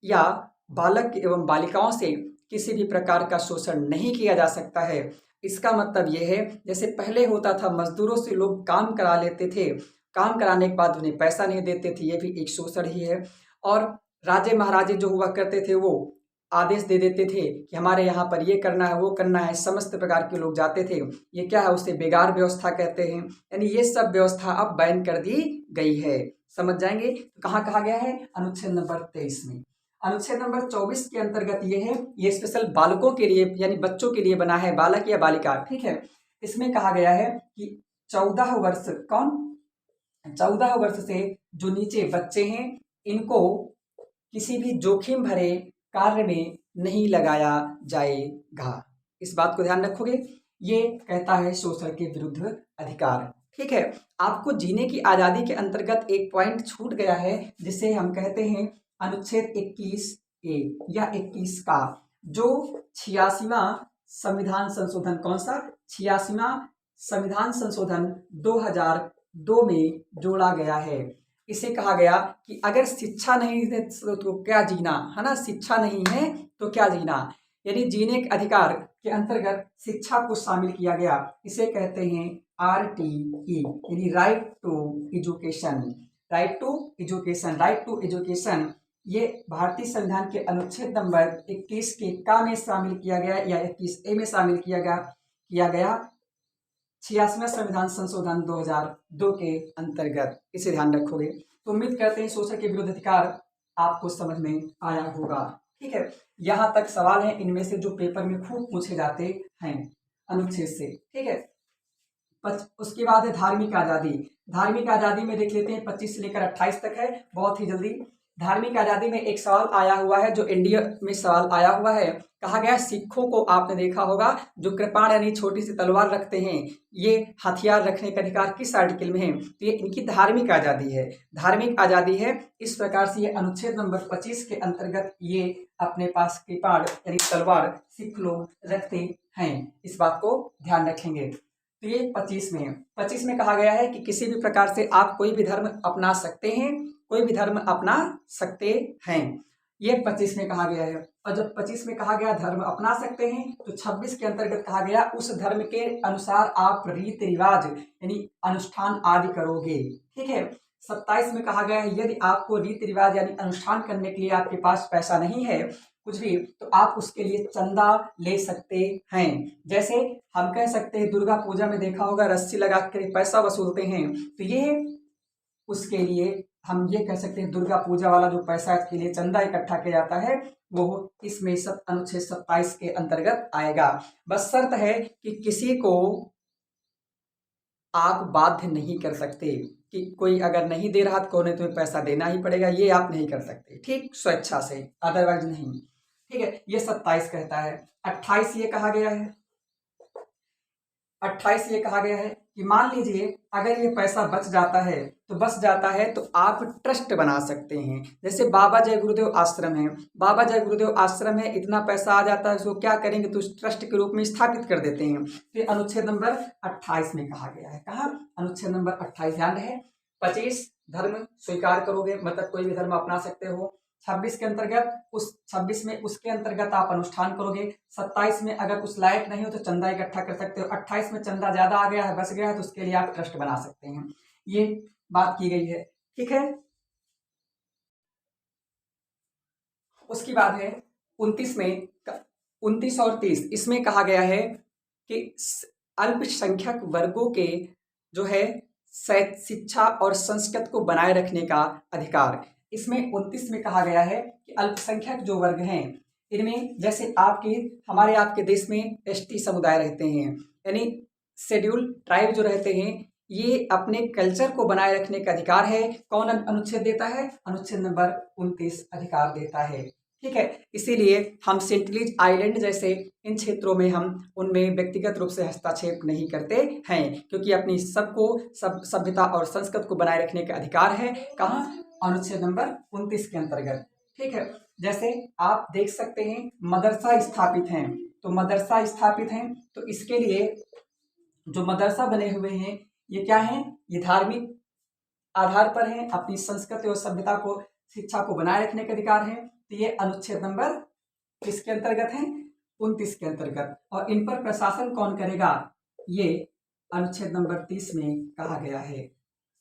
या बालक एवं बालिकाओं से किसी भी प्रकार का शोषण नहीं किया जा सकता है। इसका मतलब यह है जैसे पहले होता था, मजदूरों से लोग काम करा लेते थे, काम कराने के बाद उन्हें पैसा नहीं देते थे, ये भी एक शोषण ही है। और राजे महाराजे जो हुआ करते थे वो आदेश दे देते थे कि हमारे यहाँ पर ये करना है वो करना है, समस्त प्रकार के लोग जाते थे। ये क्या है? उसे बेगार व्यवस्था कहते हैं। यानी ये सब व्यवस्था अब बैन कर दी गई है। समझ जाएंगे कहाँ कहा गया है? अनुच्छेद नंबर 23 में। अनुच्छेद नंबर 24 के अंतर्गत ये है, ये स्पेशल बालकों के लिए यानी बच्चों के लिए बना है, बालक या बालिका। ठीक है, इसमें कहा गया है कि 14 वर्ष 14 वर्ष से जो नीचे बच्चे हैं इनको किसी भी जोखिम भरे कार्य में नहीं लगाया जाएगा। इस बात को ध्यान रखोगे। ये कहता है शोषण के विरुद्ध अधिकार। ठीक है, आपको जीने की आज़ादी के अंतर्गत एक पॉइंट छूट गया है जिसे हम कहते हैं अनुच्छेद 21A या 21 का, जो 86वां संविधान संशोधन, कौन सा? 86वां संविधान संशोधन 2002 में जोड़ा गया है। इसे कहा गया कि अगर शिक्षा नहीं है तो क्या जीना, है ना, शिक्षा नहीं है तो क्या जीना, यानी जीने के अधिकार के अंतर्गत शिक्षा को शामिल किया गया। इसे कहते हैं RTE, यानी right to education. Right to education, right to education, ये भारतीय संविधान के अनुच्छेद नंबर 21 के का में शामिल किया गया या 21A में शामिल किया गया 86वां संविधान संशोधन 2002 के अंतर्गत। इसे ध्यान रखोगे तो उम्मीद करते हैं शोषण के विरुद्ध अधिकार आपको समझ में आया होगा। ठीक है, यहाँ तक सवाल है इनमें से जो पेपर में खूब पूछे जाते हैं अनुच्छेद से। ठीक है, उसके बाद है धार्मिक आज़ादी। धार्मिक आज़ादी में देख लेते हैं 25 से लेकर 28 तक है, बहुत ही जल्दी। धार्मिक आज़ादी में एक सवाल आया हुआ है जो इंडिया में सवाल आया हुआ है। कहा गया सिखों को आपने देखा होगा जो कृपाण यानी छोटी सी तलवार रखते हैं, ये हथियार रखने का अधिकार किस आर्टिकल में है, तो ये इनकी धार्मिक आज़ादी है। धार्मिक आज़ादी है। इस प्रकार से ये अनुच्छेद नंबर 25 के अंतर्गत ये अपने पास कृपाण यानी तलवार सिख लोग रखते हैं। इस बात को ध्यान रखेंगे। तो ये 25 में कहा गया है कि किसी भी प्रकार से आप कोई भी धर्म अपना सकते हैं, कोई भी धर्म अपना सकते हैं, ये 25 में कहा गया है। और जब 25 में कहा गया धर्म अपना सकते हैं तो 26 के अंतर्गत कहा गया उस धर्म के अनुसार आप रीति रिवाज यानी अनुष्ठान आदि करोगे। ठीक है, 27 में कहा गया है यदि आपको रीति रिवाज यानी अनुष्ठान करने के लिए आपके पास पैसा नहीं है कुछ भी, तो आप उसके लिए चंदा ले सकते हैं। जैसे हम कह सकते हैं दुर्गा पूजा में देखा होगा रस्सी लगा कर पैसा वसूलते हैं, तो ये उसके लिए हम ये कह सकते हैं दुर्गा पूजा वाला जो पैसा के लिए चंदा इकट्ठा किया जाता है वो इसमें अनुच्छेद 27 के अंतर्गत आएगा। बस शर्त है कि किसी को आप बाध्य नहीं कर सकते कि कोई अगर नहीं दे रहा तो उन्हें तुम्हें पैसा देना ही पड़ेगा, ये आप नहीं कर सकते। ठीक, स्वेच्छा से, अदरवाइज नहीं। ठीक है, ये 27 कहता है। 28 ये कहा गया है 28 ये कहा गया है कि मान लीजिए अगर ये पैसा बच जाता है तो आप ट्रस्ट बना सकते हैं। जैसे बाबा जय गुरुदेव आश्रम है, बाबा जय गुरुदेव आश्रम है, इतना पैसा आ जाता है उसको क्या करेंगे तो उस ट्रस्ट के रूप में स्थापित कर देते हैं। फिर अनुच्छेद नंबर 28 में कहा गया है, कहा अनुच्छेद नंबर 28 ध्यान रहे। 25 धर्म स्वीकार करोगे मतलब कोई भी धर्म अपना सकते हो। 26 के अंतर्गत उसके अंतर्गत आप अनुष्ठान करोगे। 27 में अगर उस लायक नहीं हो तो चंदा इकट्ठा कर सकते हो। 28 में चंदा ज्यादा आ गया है, बच गया है, तो उसके लिए आप ट्रस्ट बना सकते हैं। ये बात की गई है। ठीक है, उसके बाद है 29 और 30, इसमें कहा गया है कि अल्पसंख्यक वर्गों के जो है शिक्षा और संस्कृत को बनाए रखने का अधिकार। इसमें 29 में कहा गया है कि अल्पसंख्यक जो वर्ग हैं इनमें जैसे हमारे आपके देश में ST समुदाय रहते हैं यानी शेड्यूल ट्राइब जो रहते हैं, ये अपने कल्चर को बनाए रखने का अधिकार है। कौन अनुच्छेद देता है? अनुच्छेद नंबर 29 अधिकार देता है। ठीक है, इसीलिए हम सेंटिलीज आइलैंड जैसे इन क्षेत्रों में हम उनमें व्यक्तिगत रूप से हस्तक्षेप नहीं करते हैं क्योंकि अपनी सभ्यता और संस्कृति को बनाए रखने का अधिकार है। कहाँ? अनुच्छेद नंबर 29 के अंतर्गत। ठीक है, जैसे आप देख सकते हैं मदरसा स्थापित हैं, तो मदरसा स्थापित हैं तो इसके लिए जो मदरसा बने हुए हैं ये क्या हैं? ये धार्मिक आधार पर हैं, अपनी संस्कृति और सभ्यता को शिक्षा को बनाए रखने का अधिकार है। तो ये अनुच्छेद नंबर किसके अंतर्गत है? 29 के अंतर्गत। और इन पर प्रशासन कौन करेगा? ये अनुच्छेद नंबर 30 में कहा गया है।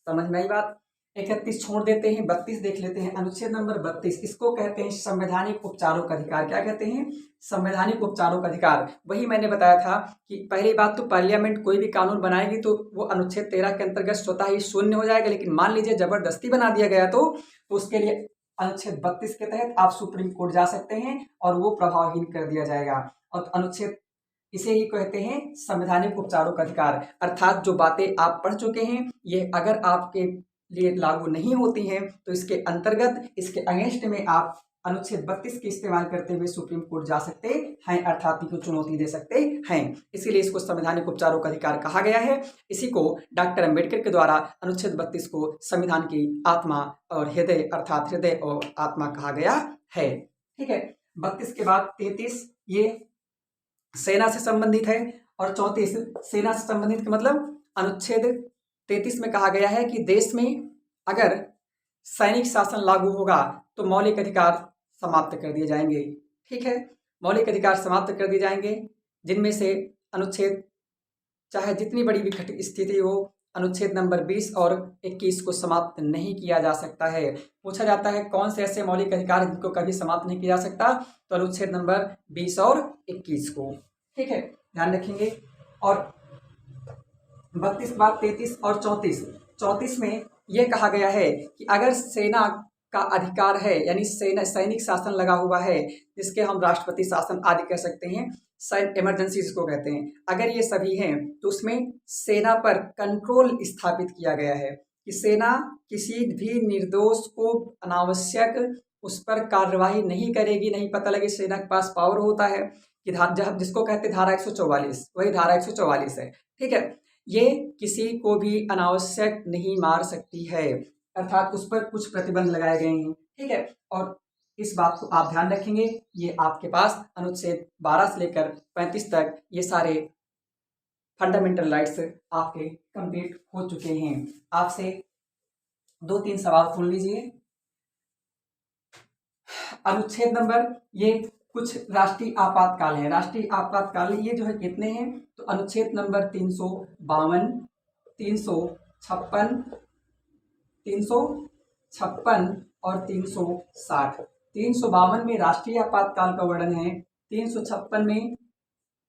समझ में आई बात? 31 छोड़ देते हैं, 32 देख लेते हैं। अनुच्छेद नंबर 32, इसको कहते हैं संवैधानिक उपचारों का अधिकार। क्या कहते हैं? संवैधानिक उपचारों का अधिकार। वही मैंने बताया था कि पहली बात तो पार्लियामेंट कोई भी कानून बनाएगी तो वो अनुच्छेद 13 के अंतर्गत स्वतः ही शून्य हो जाएगा, लेकिन मान लीजिए जबरदस्ती बना दिया गया तो उसके लिए अनुच्छेद 32 के तहत आप सुप्रीम कोर्ट जा सकते हैं और वो प्रभावहीन कर दिया जाएगा। और अनुच्छेद इसे ही कहते हैं संवैधानिक उपचारों का अधिकार। अर्थात जो बातें आप पढ़ चुके हैं ये अगर आपके लिए लागू नहीं होती हैं तो इसके अंतर्गत इसके अगेंस्ट में आप अनुच्छेद 32 के इस्तेमाल करते हुए सुप्रीम कोर्ट जा सकते हैं, अर्थात को चुनौती दे सकते हैं। इसीलिए इसको संवैधानिक उपचारों का अधिकार कहा गया है। इसी को डॉक्टर अंबेडकर के द्वारा अनुच्छेद 32 को संविधान की आत्मा और हृदय अर्थात हृदय और आत्मा कहा गया है। ठीक है, 32 के बाद 33 ये सेना से संबंधित है और 34 सेना से संबंधित का मतलब अनुच्छेद 33 में कहा गया है कि देश में अगर सैनिक शासन लागू होगा तो मौलिक अधिकार समाप्त कर दिए जाएंगे। ठीक है, मौलिक अधिकार समाप्त कर दिए जाएंगे, जिनमें से अनुच्छेद चाहे जितनी बड़ी विकट स्थिति हो, अनुच्छेद नंबर 20 और 21 को समाप्त नहीं किया जा सकता है। पूछा जाता है कौन से ऐसे मौलिक अधिकार जिनको कभी समाप्त नहीं किया जा सकता, तो अनुच्छेद नंबर 20 और 21 को। ठीक है, ध्यान रखेंगे। और 32 के बाद 33 और 34 में यह कहा गया है कि अगर सेना का अधिकार है, यानी सैनिक शासन लगा हुआ है, जिसके हम राष्ट्रपति शासन आदि कह सकते हैं, इमरजेंसी जिसको कहते हैं, अगर ये सभी हैं तो उसमें सेना पर कंट्रोल स्थापित किया गया है कि सेना किसी भी निर्दोष को अनावश्यक उस पर कार्रवाई नहीं करेगी। नहीं पता लगे सेना के पास पावर होता है कि जिसको कहते हैं धारा 144, वही धारा 144 है। ठीक है, ये किसी को भी अनावश्यक नहीं मार सकती है, अर्थात उस पर कुछ प्रतिबंध लगाए गए हैं। ठीक है, और इस बात को आप ध्यान रखेंगे। ये आपके पास अनुच्छेद 12 से लेकर 35 तक ये सारे फंडामेंटल राइट्स आपके कंप्लीट हो चुके हैं। आपसे 2-3 सवाल सुन लीजिए। अनुच्छेद नंबर, ये कुछ राष्ट्रीय आपातकाल है। राष्ट्रीय आपातकाल ये जो है कितने हैं, तो अनुच्छेद नंबर 352, 356, 356 और 360। 352 में राष्ट्रीय आपातकाल का वर्णन है, 356 में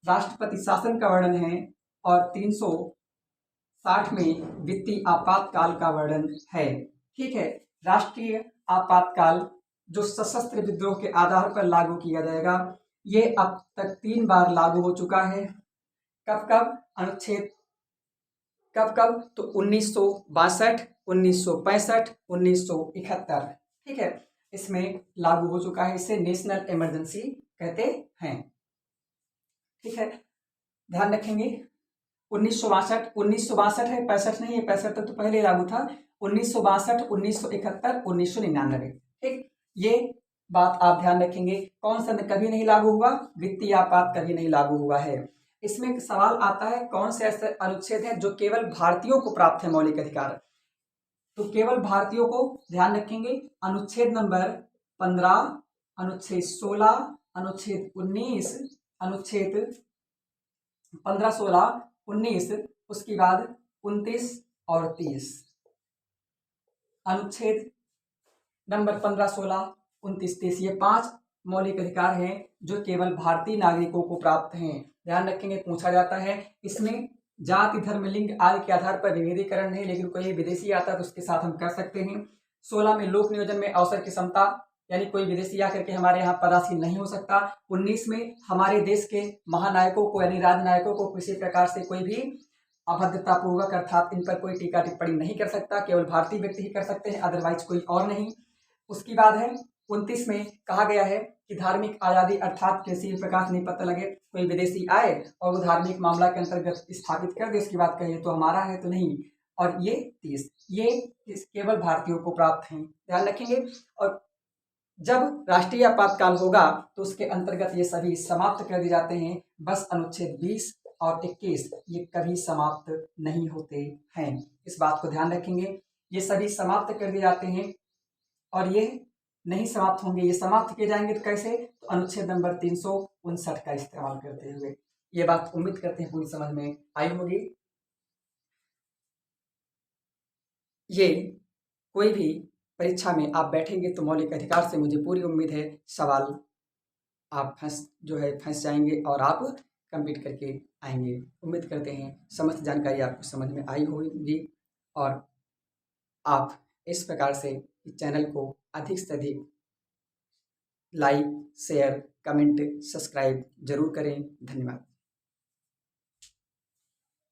राष्ट्रपति शासन का वर्णन है और 360 में वित्तीय आपातकाल का वर्णन है। ठीक है, राष्ट्रीय आपातकाल जो सशस्त्र विद्रोह के आधार पर लागू किया जाएगा, ये अब तक 3 बार लागू हो चुका है। कब कब अनुच्छेद कब तो 1962, 1965, 1971। ठीक है, इसमें लागू हो चुका है। इसे नेशनल इमरजेंसी कहते हैं। ठीक है, ध्यान रखेंगे। 1962 है, 65 नहीं है, 65 तक तो पहले लागू था। 1962, 1971, 1999। ठीक, ये बात आप ध्यान रखेंगे। कौन सा कभी नहीं लागू हुआ, वित्तीय आपात कभी नहीं लागू हुआ है। इसमें एक सवाल आता है कौन से ऐसे अनुच्छेद हैं जो केवल भारतीयों को प्राप्त है मौलिक अधिकार, तो केवल भारतीयों को ध्यान रखेंगे। अनुच्छेद नंबर 15, अनुच्छेद 16, अनुच्छेद 19, अनुच्छेद 15, 16, 19, उसके बाद 29 और 30। अनुच्छेद नंबर 15, 16, 29, 30 ये 5 मौलिक अधिकार हैं जो केवल भारतीय नागरिकों को प्राप्त हैं। ध्यान रखेंगे, पूछा जाता है इसमें जाति, धर्म, लिंग आदि के आधार पर विभेदीकरण नहीं, लेकिन कोई विदेशी आता है तो उसके साथ हम कर सकते हैं। 16 में लोक नियोजन में अवसर की समता, यानी कोई विदेशी आकर के हमारे यहाँ पदासीन नहीं हो सकता। 19 में हमारे देश के महानायकों को यानी राजनायकों को किसी प्रकार से कोई भी अभद्रतापूर्वक अर्थात इन पर कोई टीका टिप्पणी नहीं कर सकता, केवल भारतीय व्यक्ति ही कर सकते हैं, अदरवाइज कोई और नहीं। उसके बाद है 29 में कहा गया है कि धार्मिक आज़ादी अर्थात किसी प्रकार से नहीं पता लगे कोई विदेशी आए और वो धार्मिक मामला के अंतर्गत स्थापित कर दे, उसकी बात कहिए तो हमारा है तो नहीं। और ये 30 ये केवल भारतीयों को प्राप्त हैं, ध्यान रखेंगे। और जब राष्ट्रीय आपातकाल होगा तो उसके अंतर्गत ये सभी समाप्त कर दिए जाते हैं। बस अनुच्छेद 20 और 21 ये कभी समाप्त नहीं होते हैं, इस बात को ध्यान रखेंगे। ये सभी समाप्त कर दिए जाते हैं और ये नहीं समाप्त होंगे। ये समाप्त किए जाएंगे तो कैसे, तो अनुच्छेद नंबर 359 का इस्तेमाल करते हुए। ये बात उम्मीद करते हैं पूरी समझ में आई होगी। ये कोई भी परीक्षा में आप बैठेंगे तो मौलिक अधिकार से मुझे पूरी उम्मीद है सवाल आप फंस जाएंगे और आप कंप्लीट करके आएंगे। उम्मीद करते हैं समस्त जानकारी आपको समझ में आई होगी और आप इस प्रकार से इस चैनल को अधिक से अधिक लाइक, शेयर, कमेंट, सब्सक्राइब जरूर करें। धन्यवाद।